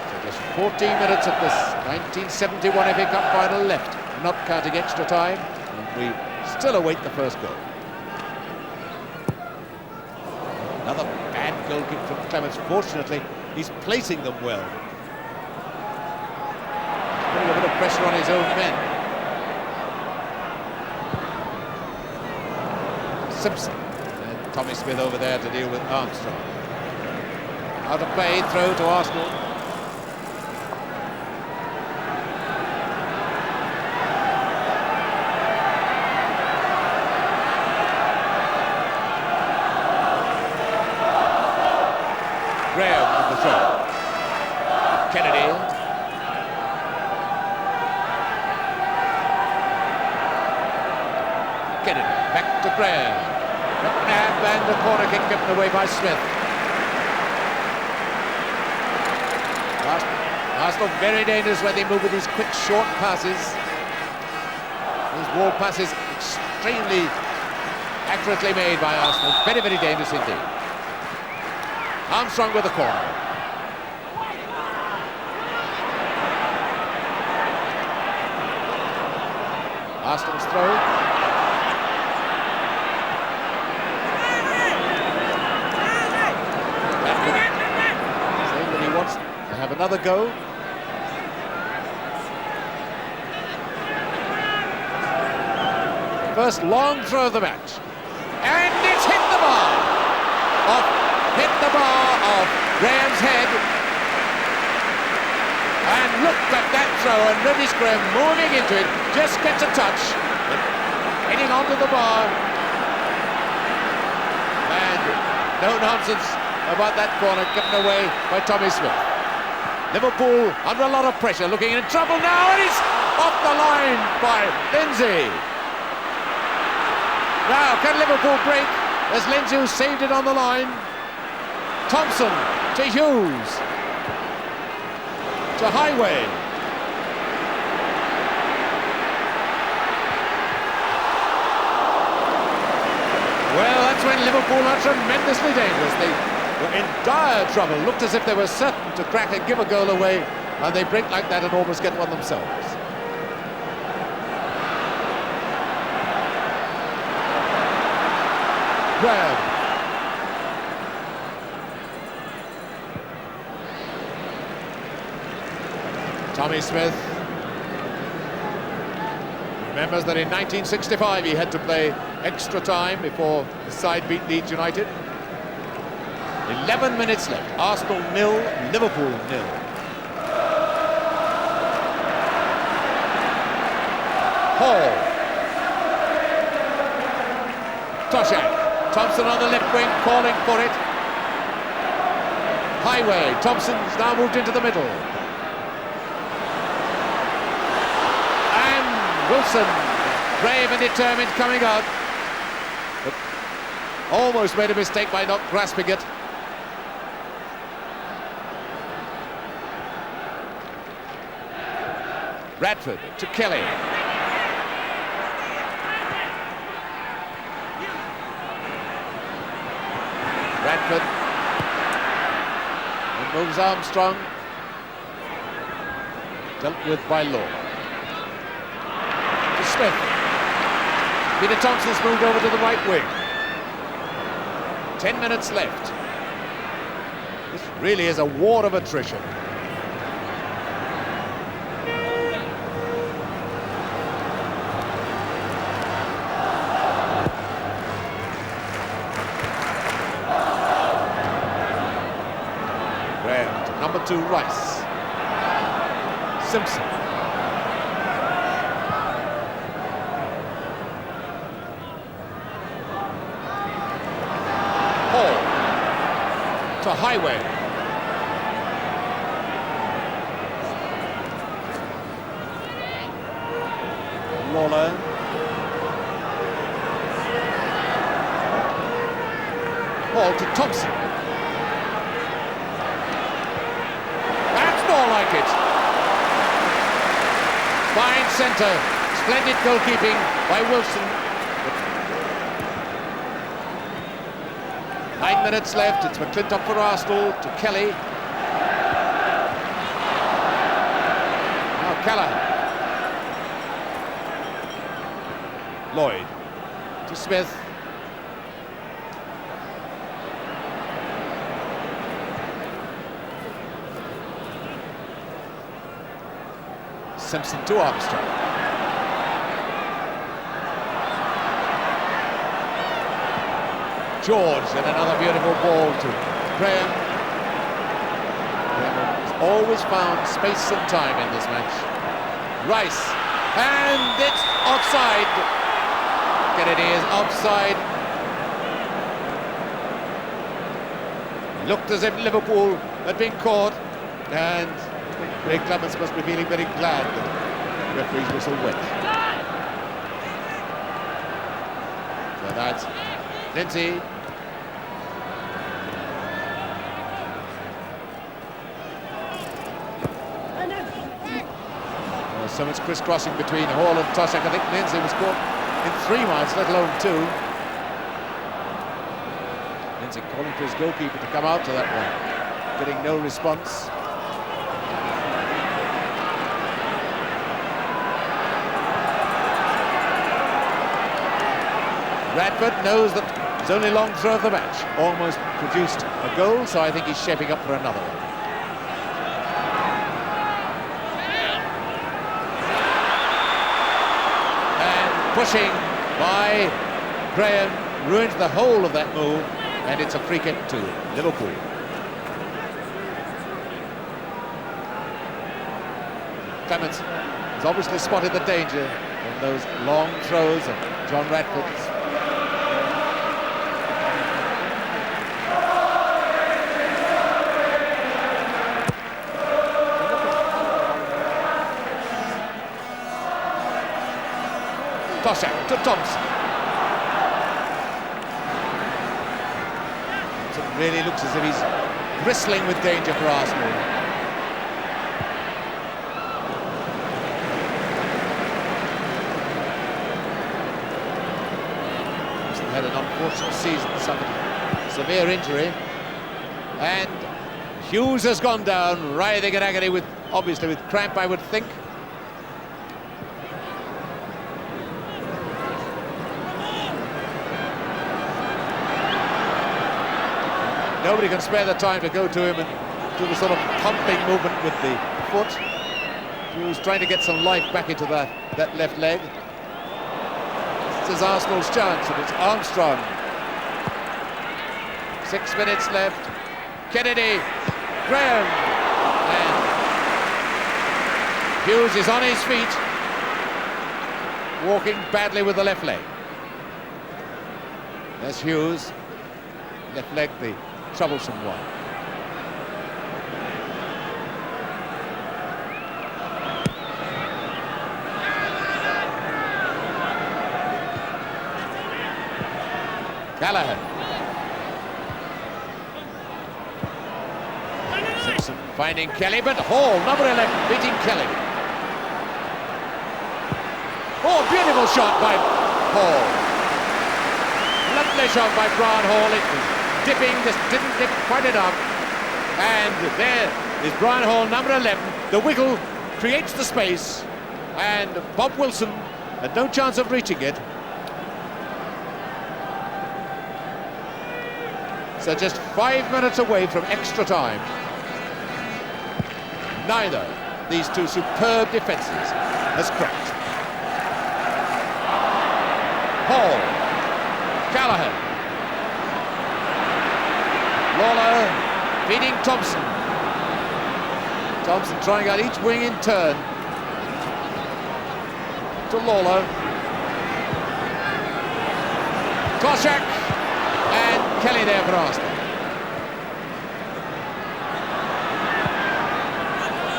So just 14 minutes of this 1971 FA Cup final left, not counting extra time, and we still await the first goal. Another bad goal kick from Clements. Fortunately, he's placing them well. Putting a bit of pressure on his own men. Simpson. And Tommy Smith over there to deal with Armstrong. Out of play, throw to Arsenal. Graham with the throw. Kennedy. Kennedy, back to Graham. Nab and the corner kick given away by Smith. Arsenal very dangerous when they move with these quick short passes. These wall passes extremely accurately made by Arsenal. Very, very dangerous indeed. Armstrong with the corner. Arsenal's throw. Saying that he wants to have another go. First long throw of the match. And it's hit the bar. Hit the bar of Graham's head. And look at that throw, and Reddish Graham moving into it, just gets a touch, heading onto the bar. And no nonsense about that corner given away by Tommy Smith. Liverpool under a lot of pressure, looking in trouble now, and it's off the line by Lindsay. Now, can Liverpool break? There's Lindsay who saved it on the line. Thompson to Hughes. To Highway. Well, that's when Liverpool are tremendously dangerous. They were in dire trouble. Looked as if they were certain to crack and give a goal away, and they break like that and almost get one themselves. Graham. Tommy Smith remembers that in 1965 he had to play extra time before the side beat Leeds United. 11 minutes left. Arsenal 0, Liverpool 0. Hall. Toshak. Thompson on the left wing, calling for it. Highway. Thompson's now moved into the middle. And Wilson, brave and determined, coming out. But almost made a mistake by not grasping it. Radford to Kelly. Radford. And moves Armstrong. Dealt with by Law. To Smith. Peter Thompson's moved over to the right wing. 10 minutes left. This really is a war of attrition. Number 2, Rice. Simpson. Hall. To Highway. Lawler. Hall to Thompson. centre. Splendid goalkeeping by Wilson. 9 minutes left. It's McClintock for Arsenal to Kelly. Now Callaghan. Lloyd to Smith. Simpson to Armstrong. George, and another beautiful ball to Graham. Graham has always found space and time in this match. Rice, and it's offside. Kennedy is offside. Looked as if Liverpool had been caught, and Ray Clements must be feeling very glad that the referee's whistle went. So that's Lindsay. So much crisscrossing between Hall and Toshak. I think Lindsay was caught in 3 miles, let alone 2. Lindsay calling for his goalkeeper to come out to that one, getting no response. Radford knows that his only long throw of the match almost produced a goal, so I think he's shaping up for another one. Pushing by Graham ruined the whole of that move, and it's a free kick to Liverpool. Clements has obviously spotted the danger in those long throws of John Radford's. Toshak to Thompson. It really looks as if he's bristling with danger for Arsenal. He's had an unfortunate season, suffered a severe injury, and Hughes has gone down, writhing in agony with, obviously with cramp, I would think. Nobody can spare the time to go to him and do the sort of pumping movement with the foot. He was trying to get some life back into that left leg. This is Arsenal's chance, and it's Armstrong. 6 minutes left. Kennedy, Graham, and Hughes is on his feet, walking badly with the left leg. There's Hughes, left leg the troublesome one. Callaghan. Simpson finding Kelly, but Hall, number 11, beating Kelly. Oh, beautiful shot by Hall. Lovely shot by Brian Hall. It was dipping, just didn't dip quite enough. And there is Brian Hall, number 11. The wiggle creates the space, and Bob Wilson had no chance of reaching it. So just 5 minutes away from extra time. Neither these two superb defences has cracked. Hall, Callaghan, Lawler feeding Thompson. Thompson trying out each wing in turn. To Lawler. Toshak and Kelly there for Arsenal.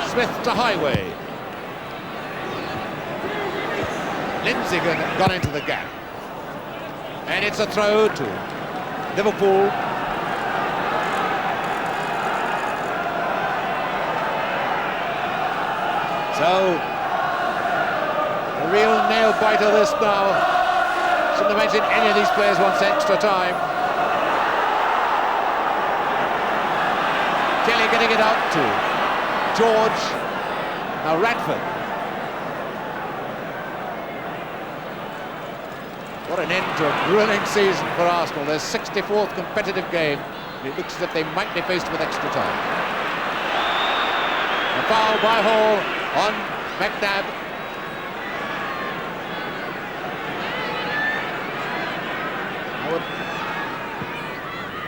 Smith to Highway. Lindsay gone into the gap. And it's a throw to Liverpool. So A real nail biter this now. Shouldn't imagine any of these players wants extra time. Kelly getting it out to George. Now Radford. What an end to a grilling season for Arsenal. Their 64th competitive game. It looks as if they might be faced with extra time. A foul by Hall on McNabb.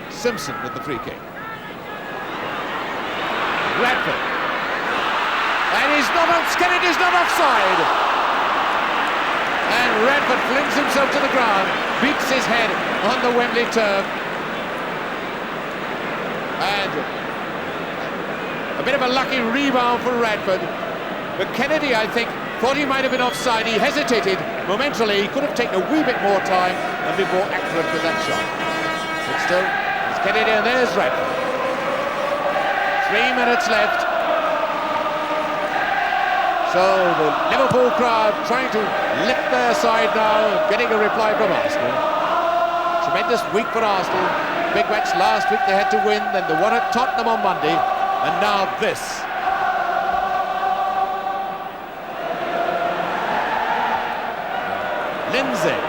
Simpson with the free kick. Radford. And he's not on, Kennedy's not offside. And Radford flings himself to the ground, beats his head on the Wembley turf. And a bit of a lucky rebound for Radford. But Kennedy, I think, thought he might have been offside. He hesitated momentarily. He could have taken a wee bit more time and been more accurate with that shot. But still, it's Kennedy, and there's Radford. 3 minutes left. So the Liverpool crowd trying to lift their side now, getting a reply from Arsenal. Tremendous week for Arsenal. Big match last week they had to win, then the one at Tottenham on Monday, and now this. Lindsay.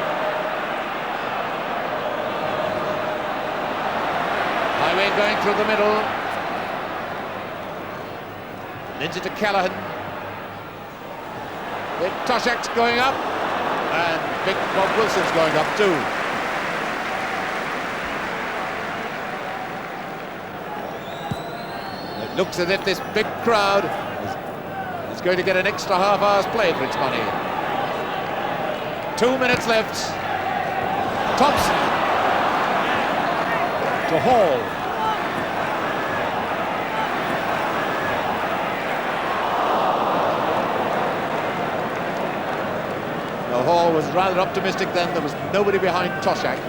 Highway going through the middle. Lindsay to Callaghan. Big Toshak's going up, and big Bob Wilson's going up too. It looks as if this big crowd is going to get an extra half hour's play for its money. 2 minutes left. Thompson to Hall. Now Hall was rather optimistic then. There was nobody behind Toshak.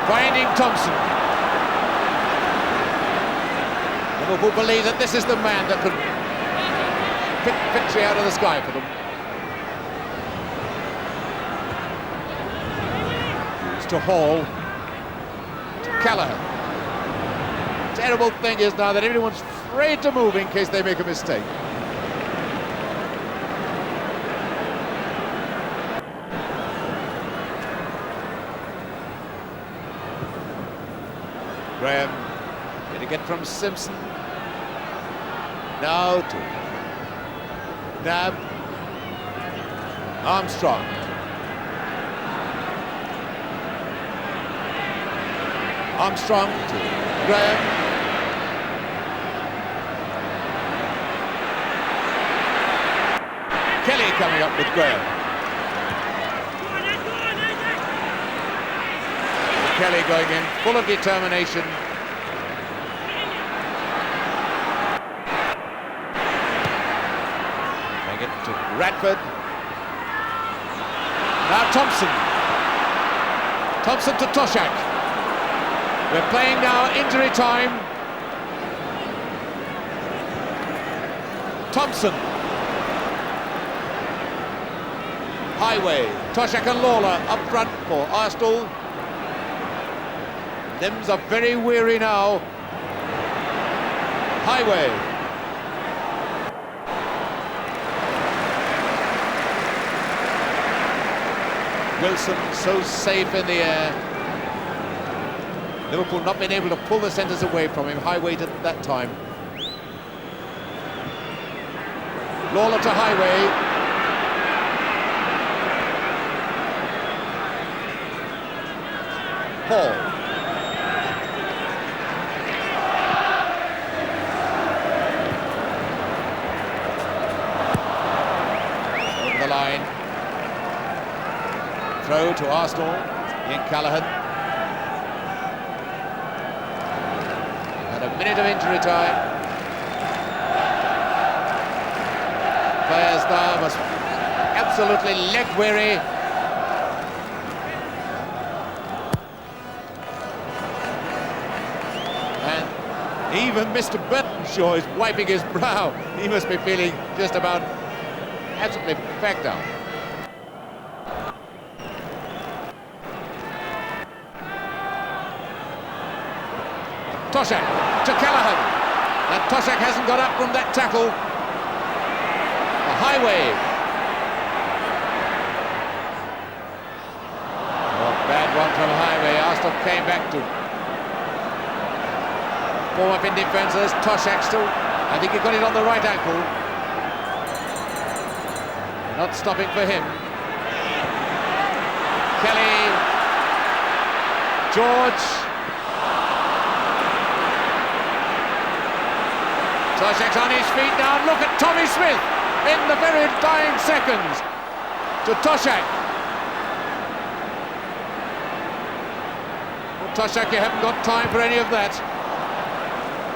Finding Thompson. Liverpool believe that this is the man that could pick victory out of the sky for them. It's to Hall. To Callaghan. Terrible thing is now that everyone's afraid to move in case they make a mistake. Graham, going to get from Simpson. Now to Nab. Armstrong. Armstrong to Graham. Kelly coming up with Graham. Kelly going in, full of determination. Bring it to Radford. Now Thompson. Thompson to Toshak. We're playing now injury time. Thompson. Highway. Toshak and Lawler up front for Arsenal. Limbs are very weary now. Highway. Wilson so safe in the air. Liverpool not being able to pull the centres away from him. Highway did at that time. Lawler to Highway. Hall. Line. Throw to Arsenal. Ian Callaghan. And a minute of injury time. Players now must absolutely leg weary. And even Mr. Burtonshaw is wiping his brow. He must be feeling just about absolutely fagged out. Toshak to Callaghan, and Toshak hasn't got up from that tackle. A highway. Oh, bad one from Highway. Arsenal came back to form up in defence. There's Toshak still. I think he got it on the right ankle. Not stopping for him. Kelly, George. Toshak's on his feet now. Look at Tommy Smith in the very dying seconds to Toshak. Well, Toshak, you haven't got time for any of that.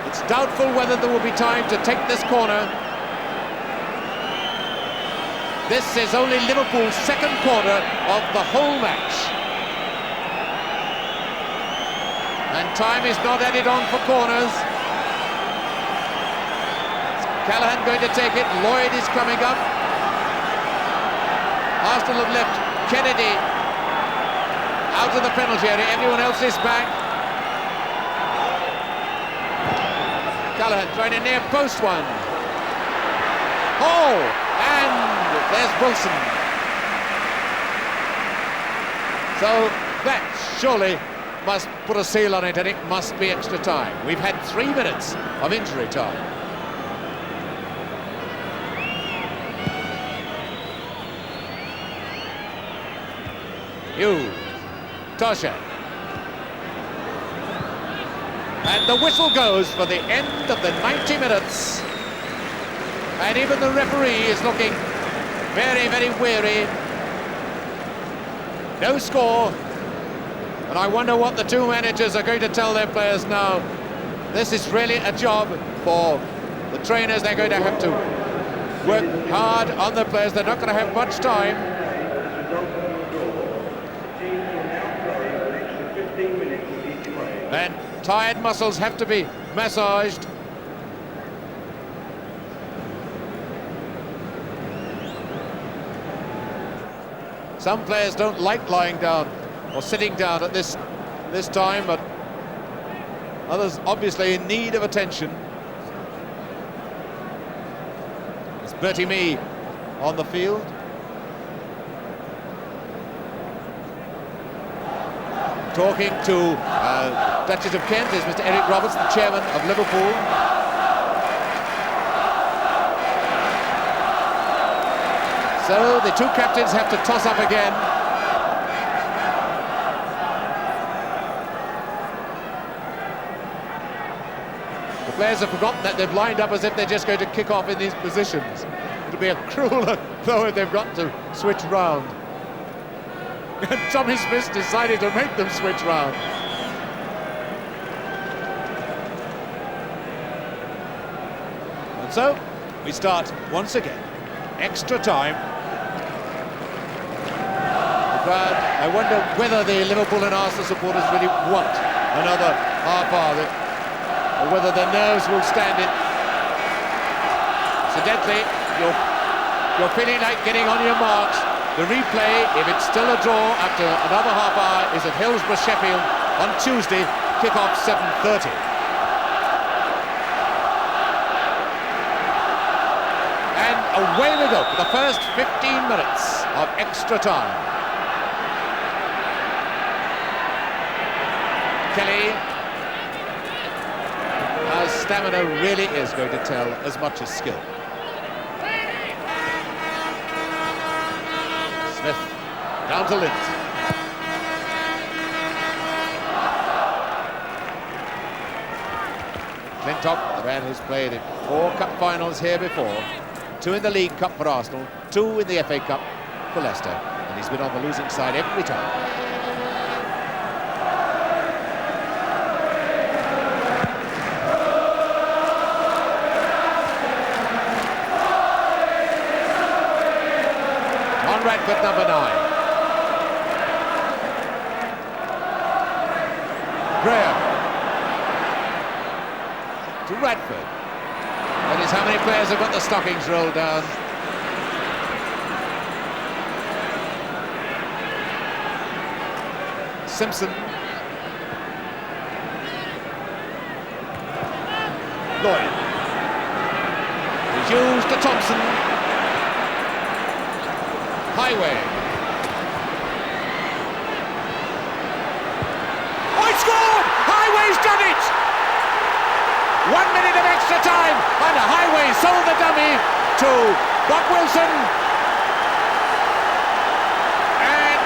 It's doubtful whether there will be time to take this corner. This is only Liverpool's second corner of the whole match. And time is not added on for corners. Callaghan going to take it. Lloyd is coming up. Arsenal have left Kennedy out of the penalty area. Everyone else is back. Callaghan trying to near post one. Oh, and there's Wilson. So that surely must put a seal on it, and it must be extra time. We've had 3 minutes of injury time. Toshak. And the whistle goes for the end of the 90 minutes. And even the referee is looking very, very weary. No score. And I wonder what the two managers are going to tell their players now. This is really a job for the trainers. They're going to have to work hard on the players. They're not going to have much time. And tired muscles have to be massaged. Some players don't like lying down or sitting down at this time, but others obviously in need of attention. It's Bertie Mee on the field. Talking to Duchess of Kent is Mr. Eric Roberts, the chairman of Liverpool. So the two captains have to toss up again. The players have forgotten that they've lined up as if they're just going to kick off in these positions. It'll be a cruel throw if they've got to switch round. And Tommy Smith decided to make them switch round. And so we start once again. Extra time. The crowd, I wonder whether the Liverpool and Arsenal supporters really want another half hour, or whether their nerves will stand it. Incidentally, you're feeling like getting on your marks. The replay, if it's still a draw after another half hour, is at Hillsborough, Sheffield on Tuesday, kick-off 7:30. And away we go for the first 15 minutes of extra time. Kelly. Now stamina really is going to tell as much as skill. Smith down to Lindsay. Clintock, the man who's played in 4 cup finals here before, 2 in the League Cup for Arsenal, 2 in the FA Cup for Leicester, and he's been on the losing side every time. on Radford, number 9. Graham to Radford. That is how many players have got the stockings rolled down. Simpson. Lloyd. Hughes to Thompson. Highway. Oh, he scored! Highway's done it! 1 minute of extra time, and Highway sold the dummy to Bob Wilson. And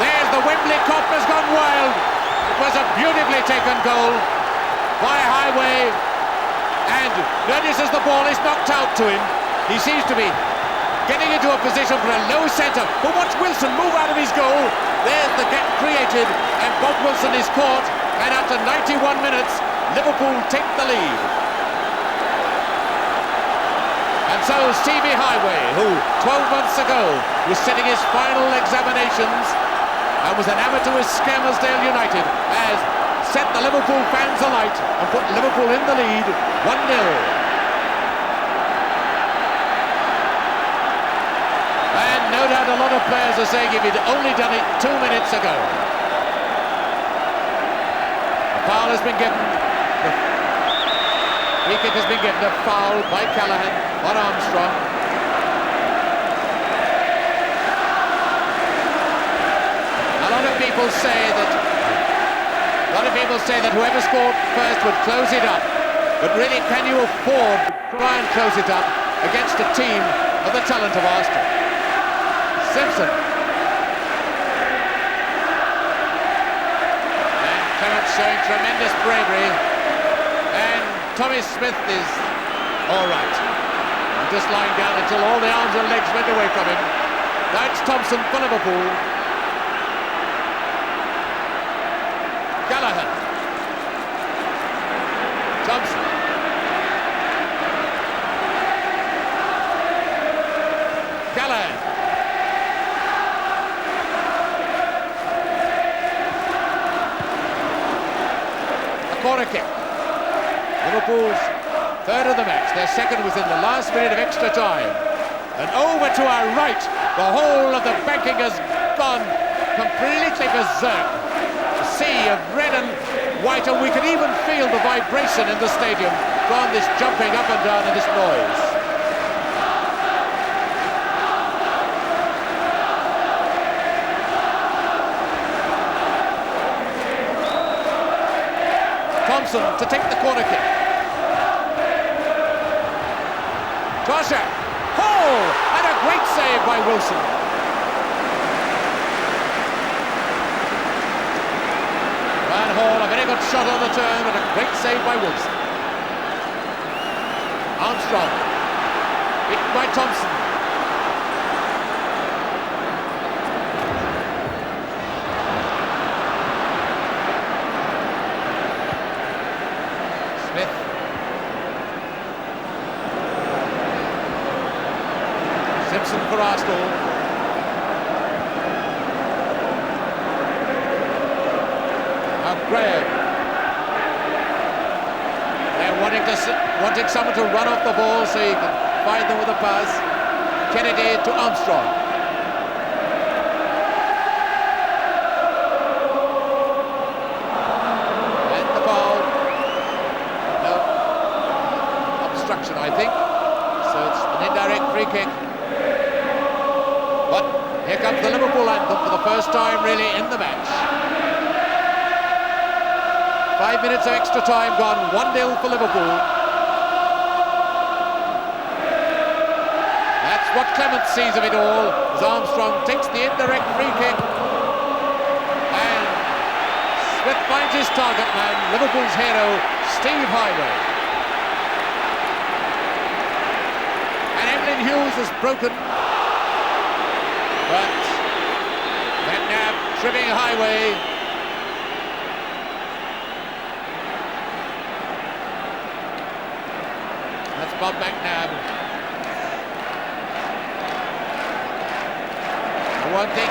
there's the Wembley Cop has gone wild. It was a beautifully taken goal by Highway, and notices the ball is knocked out to him. He seems to be getting into a position for a low centre, but watch Wilson move out of his goal. There's the gap created, and Bob Wilson is caught, and after 91 minutes Liverpool take the lead. And so Stevie Highway, who 12 months ago was sitting his final examinations and was an amateur with Scammerdale United, has set the Liverpool fans alight and put Liverpool in the lead 1-0. And no doubt a lot of players are saying if he'd only done it 2 minutes ago. A foul has been given. The free kick has been given. A foul by Callaghan on Armstrong. A lot of people say that whoever scored first would close it up. But really, can you afford to try and close it up against a team of the talent of Arsenal? Simpson. And Clarence showing tremendous bravery. And Tommy Smith is all right. Just lying down until all the arms and legs went away from him. That's Thompson for Liverpool. Callaghan. Thompson. Callaghan. A corner kick. Liverpool's third of the match. Their second was in the last minute of extra time. And over to our right, the whole of the banking has gone completely berserk. A sea of red and white, and we can even feel the vibration in the stadium from this jumping up and down and this noise. Thompson to take the corner kick. Tosha, Hall, and a great save by Wilson. Van Hall, a very good shot on the turn, and a great save by Wilson. Armstrong, beaten by Thompson. Smith. Simpson for Arsenal. Now Graham. They're wanting someone to run off the ball so you can find them with a pass. Kennedy to Armstrong. And the ball. No obstruction, I think. So it's an indirect free kick. But here comes the Liverpool anthem for the first time really in the match. 5 minutes of extra time gone, 1-0 for Liverpool. That's what Clement sees of it all, as Armstrong takes the indirect free kick. And Smith finds his target man, Liverpool's hero, Steve Highway. And Emlyn Hughes is broken. But McNabb tripping Highway. That's Bob McNabb. One thing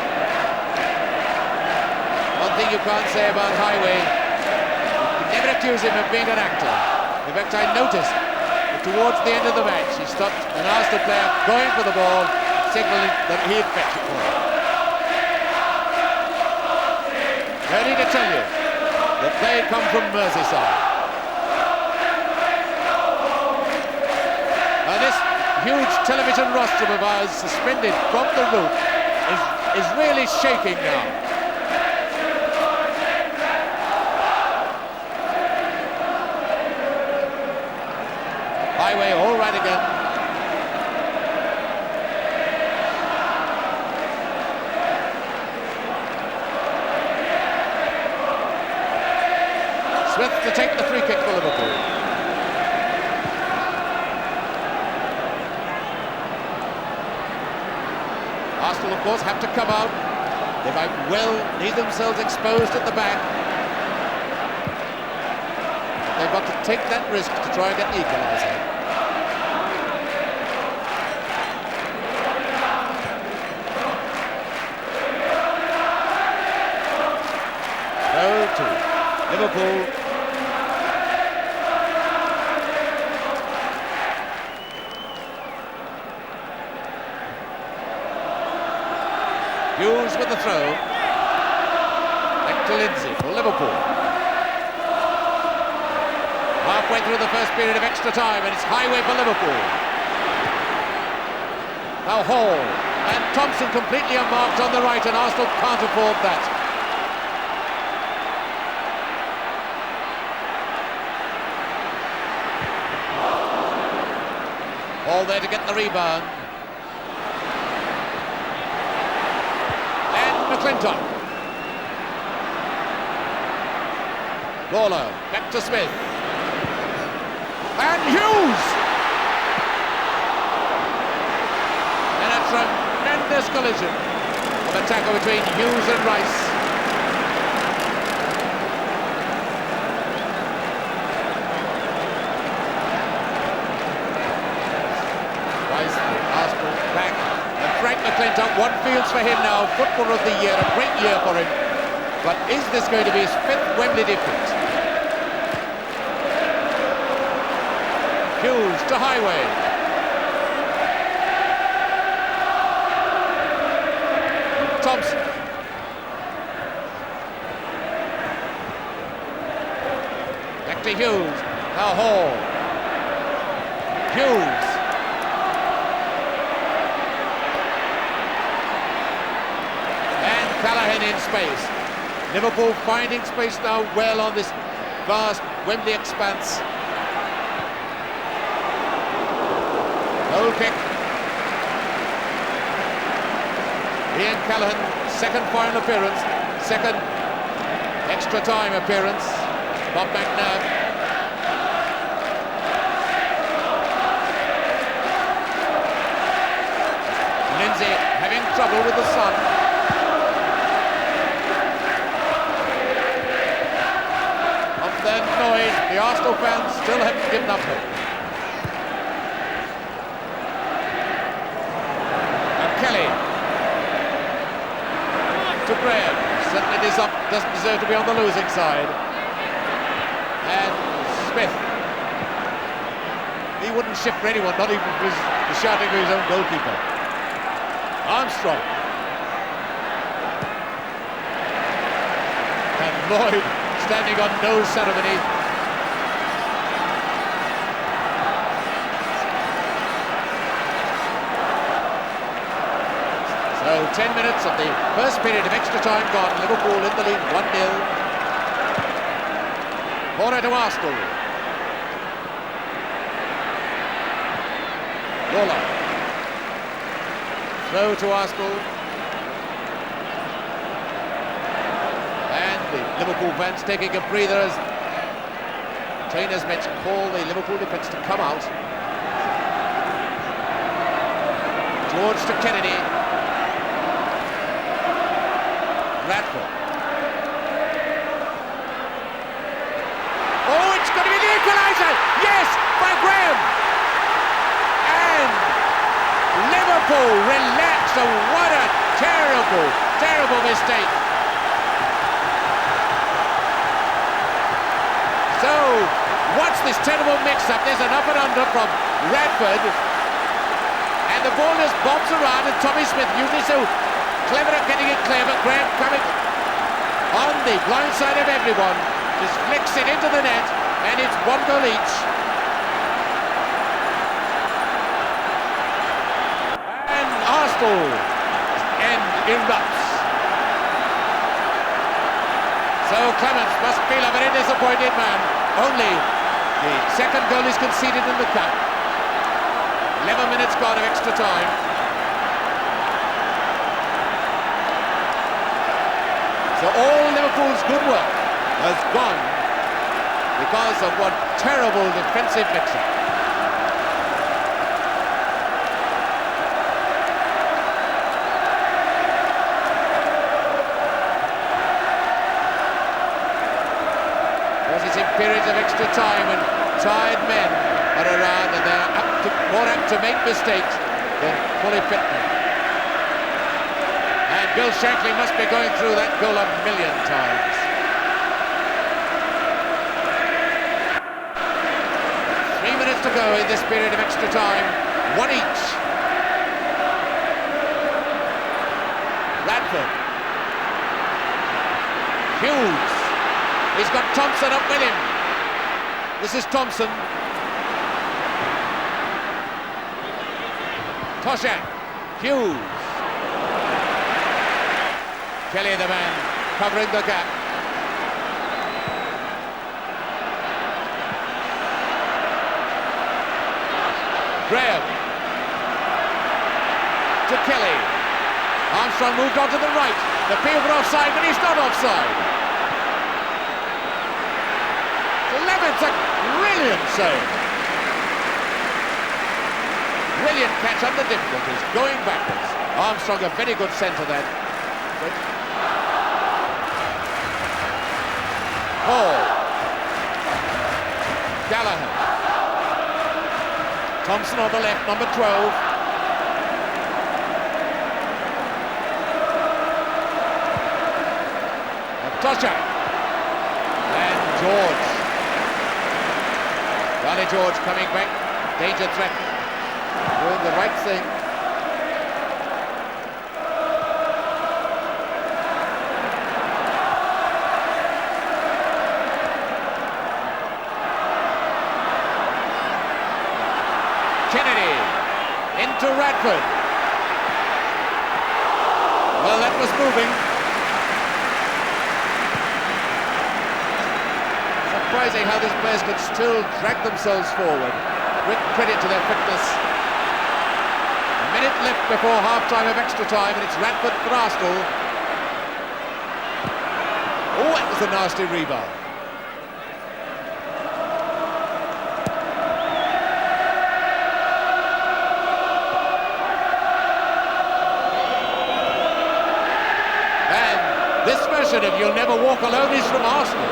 you can't say about Highway, you can never accuse him of being an actor. In fact, I noticed that towards the end of the match, he stopped an Arsenal player going for the ball, signalling that he had fetched it for him. No need to tell you that they come from Merseyside. Now this huge television rostrum of ours, suspended from the roof, is really shaking now. Highway all right again. Smith to take the free kick for Liverpool. Arsenal, of course, have to come out. They might well leave themselves exposed at the back. They've got to take that risk to try and get the equaliser. 0-2. Liverpool. Hughes with the throw. Back to Lindsay for Liverpool. Halfway through the first period of extra time, and it's Highway for Liverpool. Now Hall and Thompson completely unmarked on the right, and Arsenal can't afford that. Hall there to get the rebound. McClintock. Lawler, back to Smith. And Hughes! And a tremendous collision of a tackle between Hughes and Rice. Rice, Arsenal, back. Frank McClintock, one feels for him now, Footballer of the Year, a great year for him. But is this going to be his 5th Wembley defeat? Hughes to Highway. Thompson. Back to Hughes. Now Hall. Hughes. Callahan in space. Liverpool finding space now well on this vast Wembley expanse. Goal kick. Ian Callahan, second final appearance, second extra time appearance. Bob McNabb. Lindsay having trouble with the sun. They're annoyed. The Arsenal fans still haven't given up hope. And Kelly to Graham. Certainly doesn't deserve to be on the losing side. And Smith. He wouldn't shift for anyone, not even for the shouting of his own goalkeeper. Armstrong. And Lloyd standing on no ceremony. So 10 minutes of the first period of extra time gone. Liverpool in the lead, 1-0. Corner to Arsenal. Lawler. Throw to Arsenal. Liverpool fans taking a breather as trainers meant to call the Liverpool defence to come out. George to Kennedy. Radford. Oh, it's going to be the equaliser! Yes, by Graham! And Liverpool relax, and what a Terrible, terrible mistake. So, what's this terrible mix-up? There's an up and under from Radford. And the ball just bobs around, and Tommy Smith, usually so clever at getting it clear, but Graham coming on the blind side of everyone, just flicks it into the net, and it's 1 goal each. And Arsenal end erupts. So Clements must feel a very disappointed man. Only the second goal is conceded in the cup. 11 minutes gone of extra time. So all Liverpool's good work has gone because of one terrible defensive mix-up. Because it's in periods of extra time when tired men are around and they're more apt to make mistakes than fully fit men. And Bill Shankly must be going through that goal a million times. To go in this period of extra time, 1 each. Radford. Hughes. He's got Thompson up with him. This is Thompson. Toshak. Hughes. Kelly, the man, covering the gap. Graham to Kelly. Armstrong moved on to the right. The appeal for offside, but he's not offside. Clements, a brilliant save. Brilliant catch under difficulties, going backwards. Armstrong, a very good centre then. Hall. Gallagher. Thompson on the left, number 12. Toshak. And George. Johnny George coming back. Danger threatened. Doing the right thing. Kennedy into Radford. Well, that was moving. Surprising how these players could still drag themselves forward. Great credit to their fitness. A minute left before half-time of extra time, and it's Radford for Arsenal. Oh, that was a nasty rebound. This version of You'll Never Walk Alone is from Arsenal.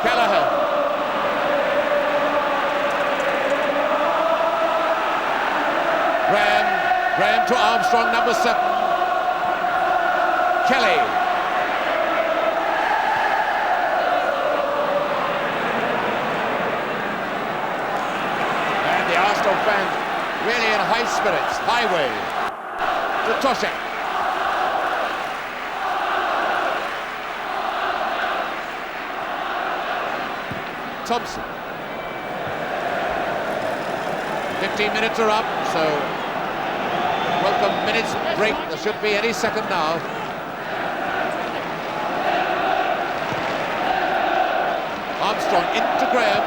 Gallagher. Graham to Armstrong, number 7. Kelly. And the Arsenal fans really in high spirits. Highway to Toshak. Thompson. 15 minutes are up, so welcome minutes break. There should be any second now. Armstrong into Graham.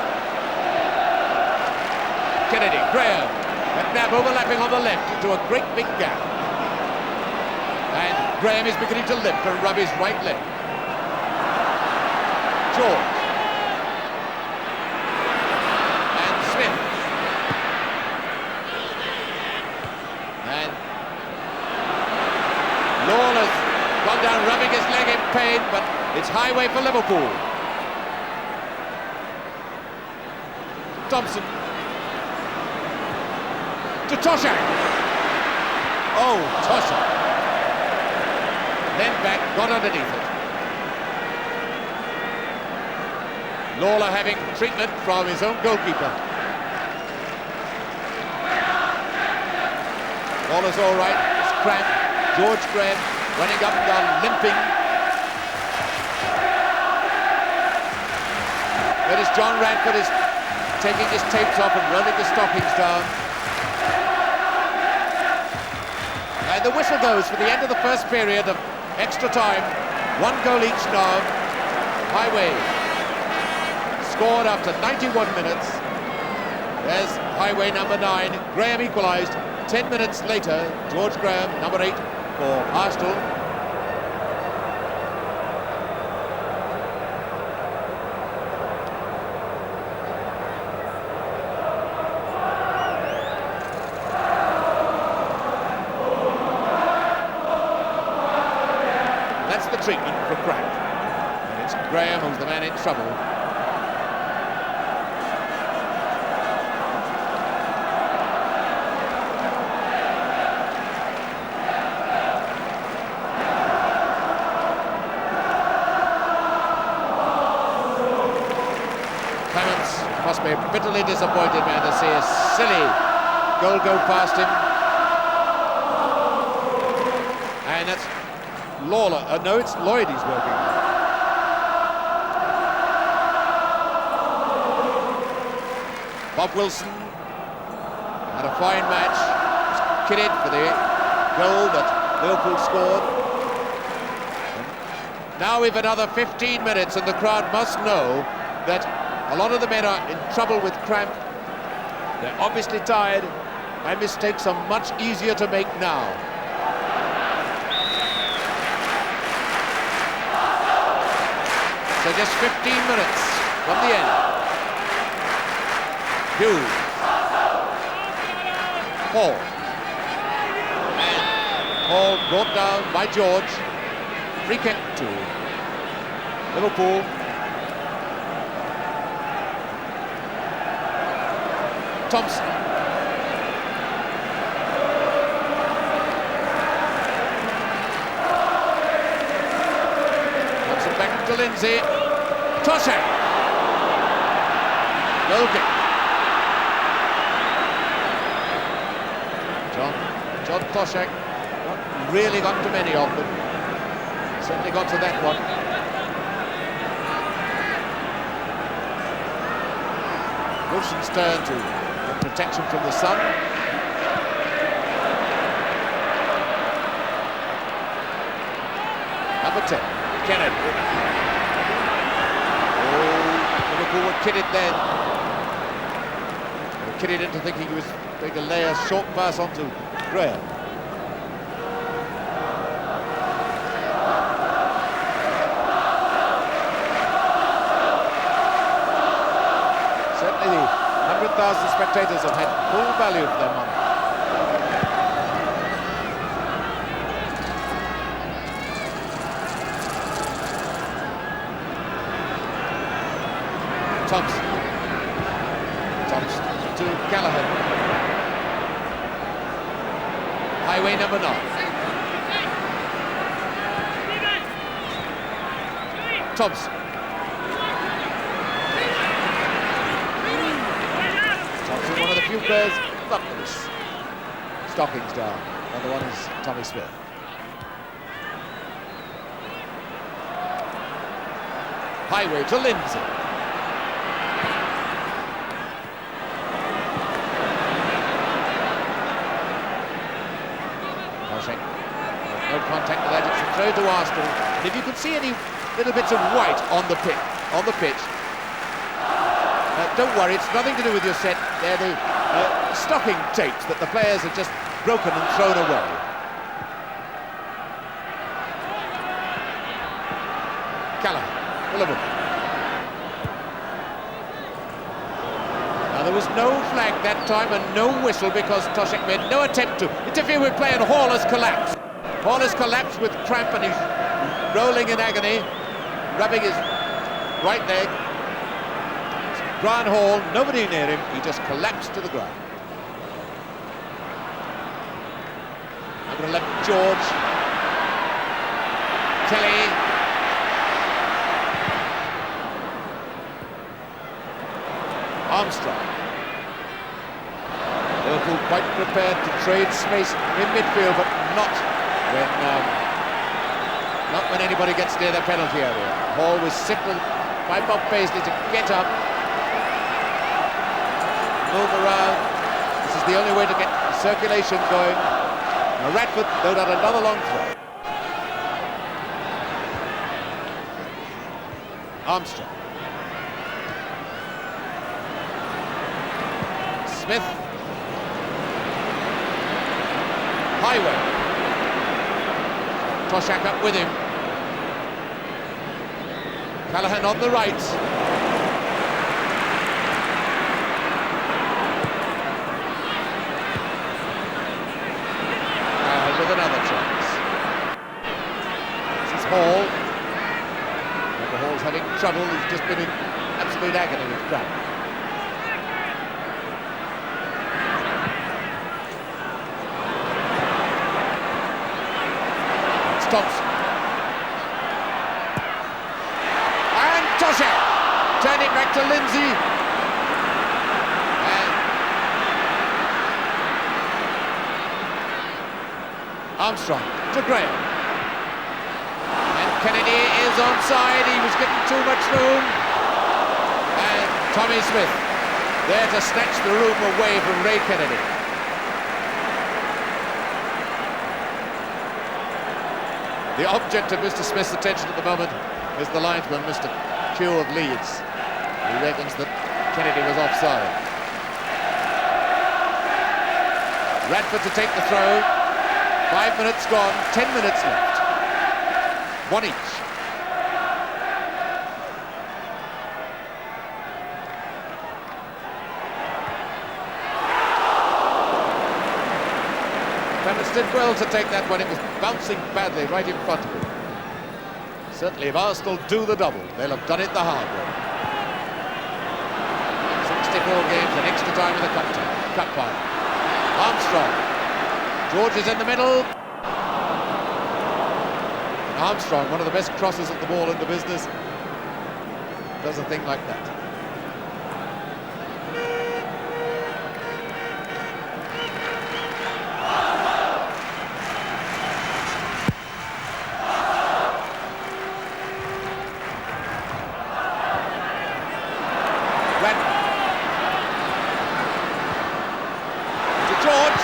Kennedy, Graham. McNabb overlapping on the left into a great big gap. And Graham is beginning to limp and rub his right leg. George. Lawler's gone down rubbing his leg in pain, but it's highway for Liverpool. Thompson to Toshak. Oh, Tosha. Then back, got underneath it. Lawler having treatment from his own goalkeeper. Lawler's all right. It's Cramp. George Graham running up and down, limping. There is John Radford is taking his tapes off and rolling his stockings down. And the whistle goes for the end of the first period of extra time. 1 goal each now. Highway scored after 91 minutes. There's Highway number 9. Graham equalised 10 minutes later. George Graham, number 8 for Arsenal. That's the treatment for Cramp. And it's Graham who's the man in trouble. Must be a bitterly disappointed man to see a silly goal go past him. And that's Lawler. No, it's Lloyd he's working on. Bob Wilson had a fine match. He's kidded for the goal that Liverpool scored. And now we've another 15 minutes and the crowd must know that a lot of the men are in trouble with cramp. They're obviously tired, and mistakes are much easier to make now. So just 15 minutes from the end. Hughes. Hall. And Hall brought down by George. Free kick to Liverpool. Thompson. Thompson back to Lindsay. Toshak. Goal kick. John Toshak. Not really got to many of them. Certainly got to that one. Wilson's turn to protection from the sun. Number 10, Kennedy. Oh, Liverpool were kidded then. They were kidded into thinking he was going to lay a short pass onto Graham. Certainly the 100,000 spectators have had full value for their money. Thompson to Callaghan. Highway number 9. Thompson. One of the few players not with his stockings down. The other one is Tommy Smith. Highway to Lindsay. No contact with that. It's a throw to Arsenal. And if you can see any little bits of white on the pitch, don't worry, it's nothing to do with your set. They're the stocking tapes that the players have just broken and thrown away. Callaghan, Liverpool. Now there was no flag that time and no whistle because Toshak made no attempt to interfere with play and Hall has collapsed. Hall has collapsed with cramp and he's rolling in agony, rubbing his right leg. Brian Hall, nobody near him, he just collapsed to the ground. Number 11, George. Kelly. Armstrong. Liverpool quite prepared to trade space in midfield, but not when anybody gets near the penalty area. Hall was signalled by Bob Paisley to get up, move around. This is the only way to get circulation going. Now Radford threw out another long throw. Armstrong. Smith. Highway. Toshak up with him. Callaghan on the right. Callaghan with another chance. This is Hall. Michael Hall's having trouble. He's just been in absolute agony with cramp. Thompson. And Toshak turning back to Lindsay. And Armstrong to Graham. And Kennedy is onside. He was given too much room. And Tommy Smith there to snatch the room away from Ray Kennedy. The object of Mr. Smith's attention at the moment is the linesman, Mr. Q of Leeds. He reckons that Kennedy was offside. Radford to take the throw. 5 minutes gone, 10 minutes left. One each. Clements did well to take that one. It was bouncing badly right in front of him. Certainly if Arsenal do the double, they'll have done it the hard way. 64 games and extra time in the cup final. Armstrong. George is in the middle. Armstrong, one of the best crossers of the ball in the business, does a thing like that. George,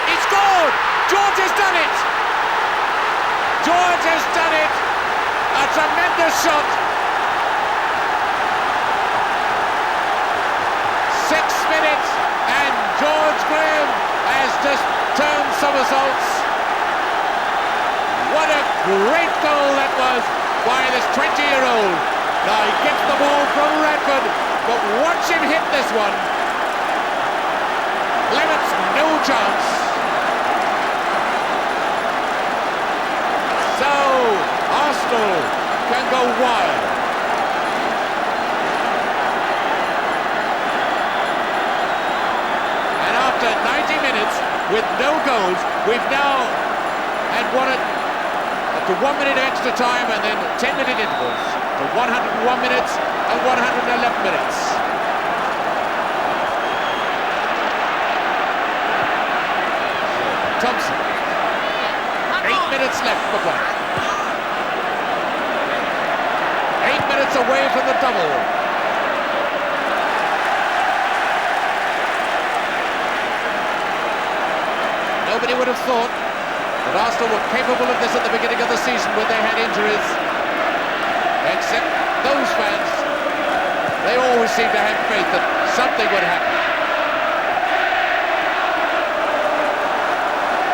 he scored! George has done it! George has done it! A tremendous shot! 6 minutes and George Graham has just turned somersaults. What a great goal that was by this 20-year-old. Now he gets the ball from Radford, but watch him hit this one. Clements, no chance. So, Arsenal can go wild. And after 90 minutes with no goals, we've now had won it to 1 minute extra time and then 10-minute intervals to 101 minutes and 111 minutes. Thompson. 8 minutes left for play. 8 minutes away from the double. Nobody would have thought that Arsenal were capable of this at the beginning of the season when they had injuries. Except those fans. They always seem to have faith that something would happen.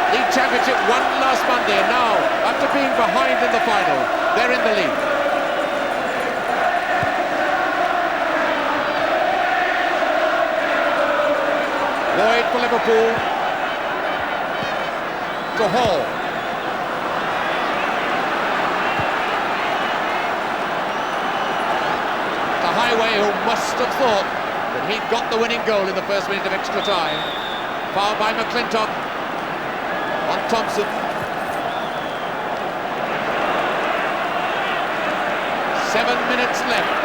League Championship won last Monday, and now, after being behind in the final, they're in the lead. Lloyd for Liverpool. To Hall. To Highway, who must have thought that he'd got the winning goal in the first minute of extra time. Fouled by McClintock. On Thompson. 7 minutes left.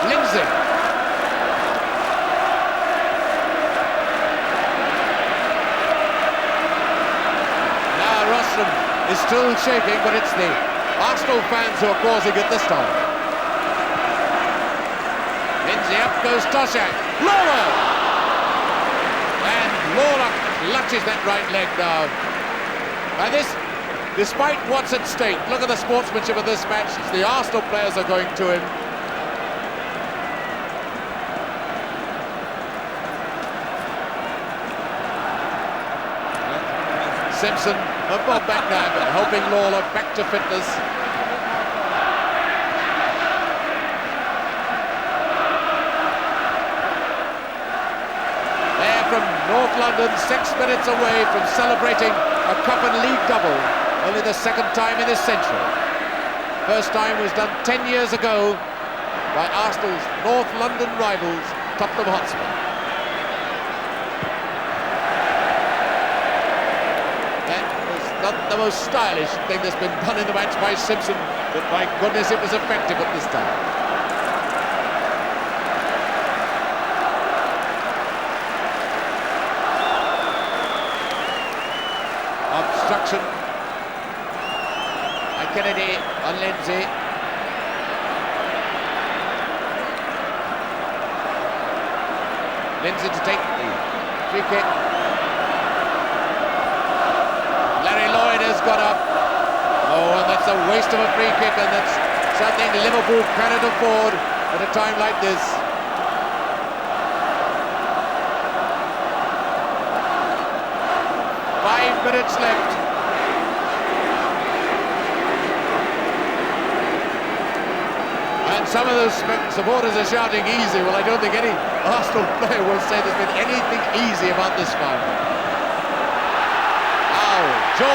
Lindsay. Now Rostrom is still shaking, but it's the Arsenal fans who are causing it this time. Lindsay, up goes Toshak. Lawler! And Lawler clutches that right leg now. Now this, despite what's at stake, look at the sportsmanship of this match. The Arsenal players are going to him. Simpson, Bob back now, helping Lawler back to fitness. They're from North London, 6 minutes away from celebrating a Cup and League double, only the second time in this century. First time was done 10 years ago by Arsenal's North London rivals, Tottenham Hotspur. Not the most stylish thing that's been done in the match by Simpson, but my goodness, it was effective at this time. Obstruction. And Kennedy on Lindsay. Lindsay to take the free kick. Has got up. Oh, and that's a waste of a free kick, and that's something Liverpool cannot afford at a time like this. Five minutes left. And some of those supporters are shouting easy. Well, I don't think any Arsenal player will say there's been anything easy about this final. George.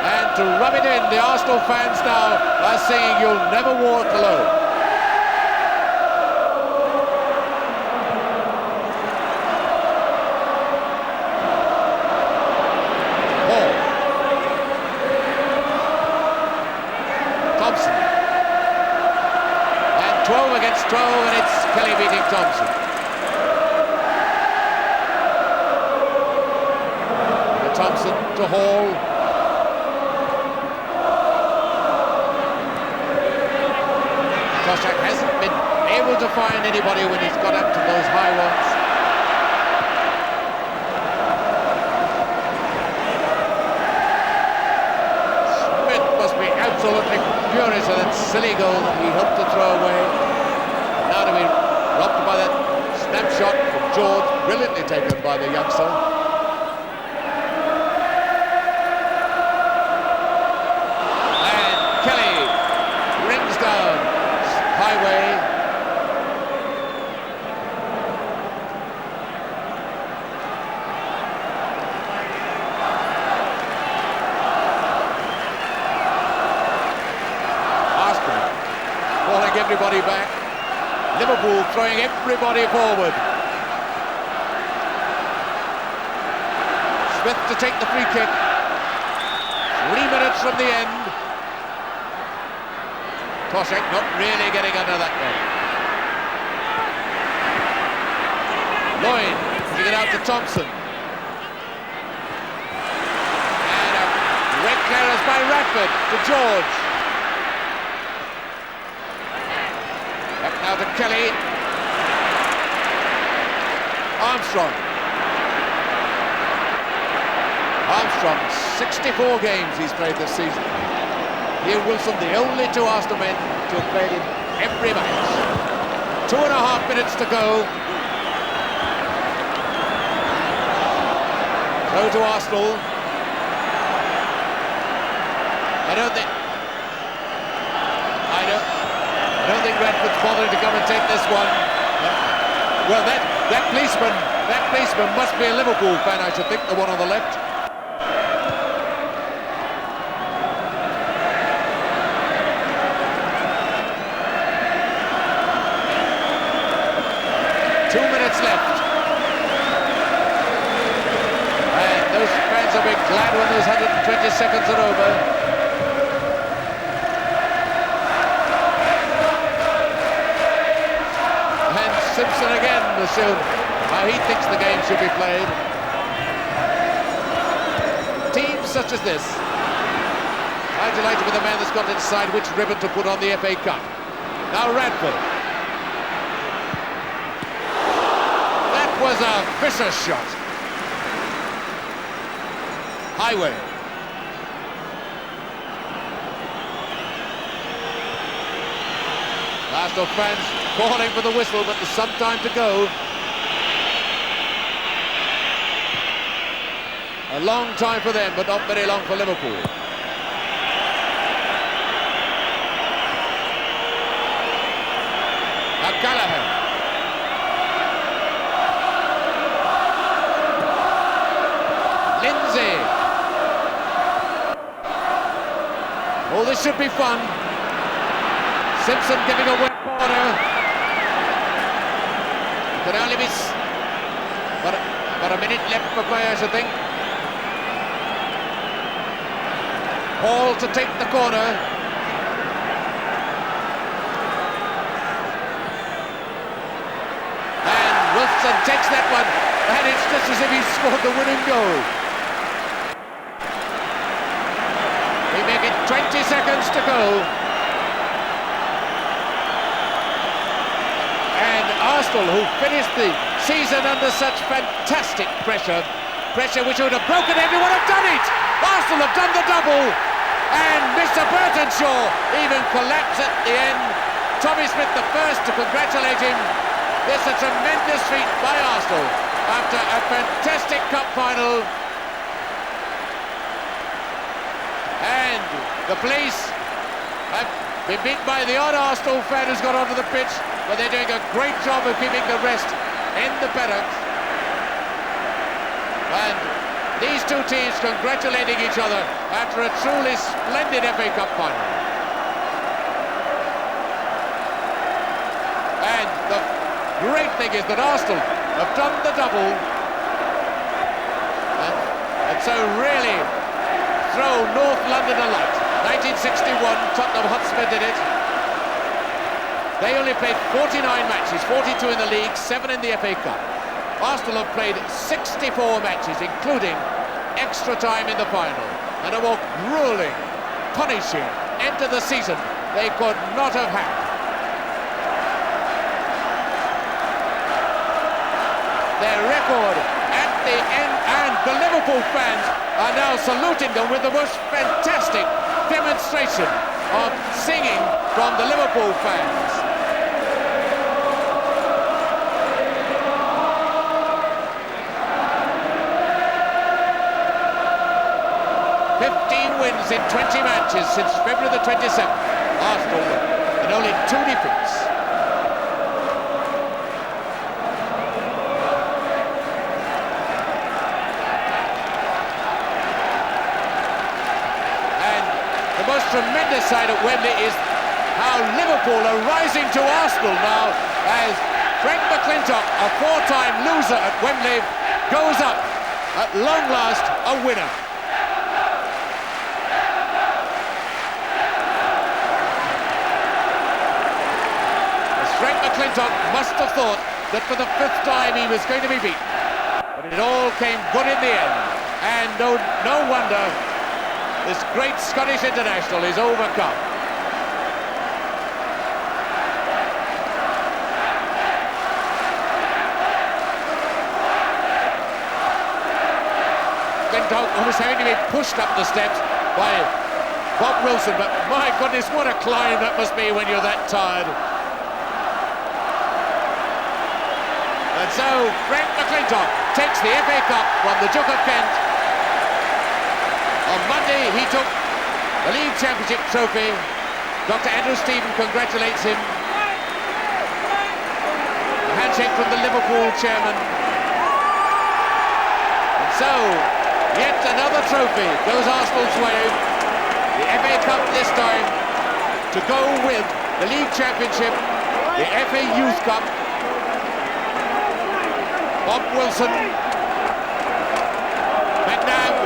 And to rub it in, the Arsenal fans now are saying you'll never walk alone. Hall. Thompson. And 12 against 12, and it's Kelly beating Thompson. Thompson to Hall. Toshak hasn't been able to find anybody when he's got up to those high ones. Smith must be absolutely furious with that silly goal that he hoped to throw away. Now to be robbed by that snapshot from George, brilliantly taken by the youngster. Highway. Arsenal calling everybody back. Liverpool throwing everybody forward. Smith to take the free kick. 3 minutes from the end. Toshak not really getting under that one. Lloyd putting it out to Thompson. And a red clearance by Radford to George. Back now to Kelly. Armstrong. Armstrong, 64 games he's played this season. Ian Wilson, the only two Arsenal men to have played in every match. 2.5 minutes to go. Throw to Arsenal. I don't think Redford's bothering to come and take this one. Well, that policeman must be a Liverpool fan, I should think, the one on the left. glad when those 120 seconds are over. And Simpson again has shown how he thinks the game should be played. Teams such as this are delighted with the man that's got to decide which ribbon to put on the FA Cup. Now Radford. That was a vicious shot. Highway. Arsenal fans calling for the whistle, but there's some time to go. A long time for them, but not very long for Liverpool. Gallagher. Lindsay. Oh, this should be fun. Simpson giving away a corner. Could only be about a minute left for play, I should think. Hall to take the corner. Wilson takes that one, and it's just as if he scored the winning goal. We make it 20 seconds to go. And Arsenal, who finished the season under such fantastic pressure which would have broken everyone, have done it! Arsenal have done the double, and Mr. Burtonshaw even collapsed at the end. Tommy Smith the first to congratulate him. This is a tremendous feat by Arsenal after a fantastic cup final. And the police have been beaten by the odd Arsenal fan who's got onto the pitch, but they're doing a great job of keeping the rest in the paddock. And these two teams congratulating each other after a truly splendid FA Cup final. And the great thing is that Arsenal have done the double and so really throw North London a light. 1961, Tottenham Hotspur did it. They only played 49 matches, 42 in the league, 7 in the FA Cup. Arsenal have played 64 matches, including extra time in the final, and a more grueling, punishing end to the season they could not have had. Their record at the end, and the Liverpool fans are now saluting them with the most fantastic demonstration of singing from the Liverpool fans. Wins in 20 matches since February the 27th. Arsenal and only 2 defeats. And the most tremendous side at Wembley is how Liverpool are rising to Arsenal now as Frank McClintock, a 4-time loser at Wembley, goes up at long last a winner. Frank McClintock must have thought that for the 5th time he was going to be beaten. But it all came good in the end. And no wonder this great Scottish international is overcome. McClintock was having to be pushed up the steps by Bob Wilson, but my goodness, what a climb that must be when you're that tired. And so Frank McClintock takes the FA Cup from the Duke of Kent. On Monday he took the League Championship trophy. Dr. Andrew Stephen congratulates him. A handshake from the Liverpool chairman. And so yet another trophy goes Arsenal's way. The FA Cup this time to go with the League Championship, the FA Youth Cup. Bob Wilson, McNabb,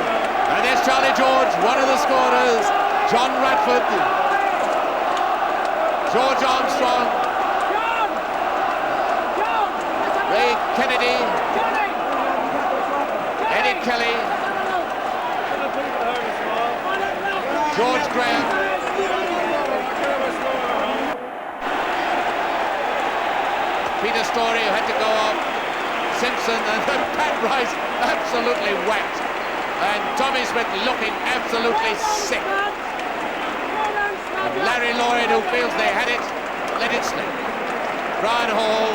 and Charlie George, one of the scorers, John Radford, George Armstrong, Ray Kennedy, Eddie Kelly, George Graham, Peter Story, who had to go off, Simpson, and then Pat Rice absolutely whacked, and Tommy Smith looking absolutely sick. And Larry Lloyd, who feels they had it, let it slip. Brian Hall,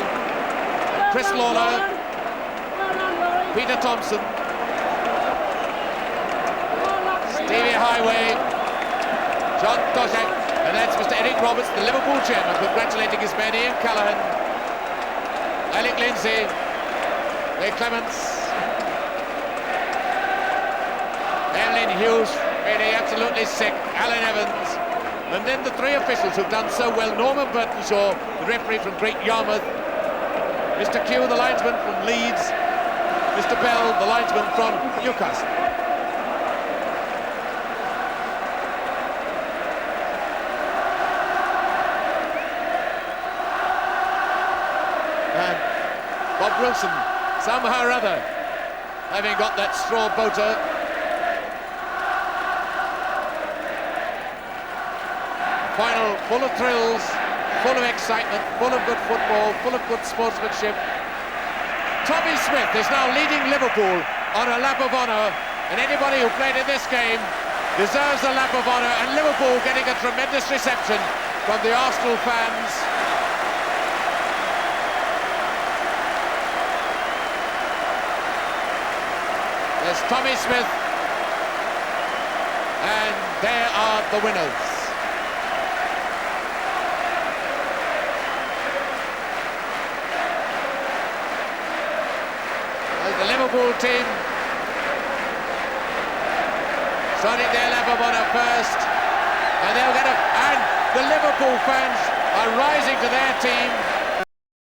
Chris Lawler, Peter Thompson, Stevie Highway, John Toshak, and that's Mr. Eric Roberts, the Liverpool chairman, congratulating his man Ian Callaghan, Alec Lindsay, Ray Clements, Emlyn Hughes, feeling absolutely sick, Alan Evans, and then the three officials who've done so well: Norman Burtonshaw, the referee from Great Yarmouth, Mr. Q, the linesman from Leeds, Mr. Bell, the linesman from Newcastle. And Bob Wilson, somehow or other, having got that straw boater. Final full of thrills, full of excitement, full of good football, full of good sportsmanship. Tommy Smith is now leading Liverpool on a lap of honour, and anybody who played in this game deserves a lap of honour, and Liverpool getting a tremendous reception from the Arsenal fans. There's Tommy Smith, and there are the winners. The Liverpool team starting their lap of honour first, and they'll get and the Liverpool fans are rising to their team.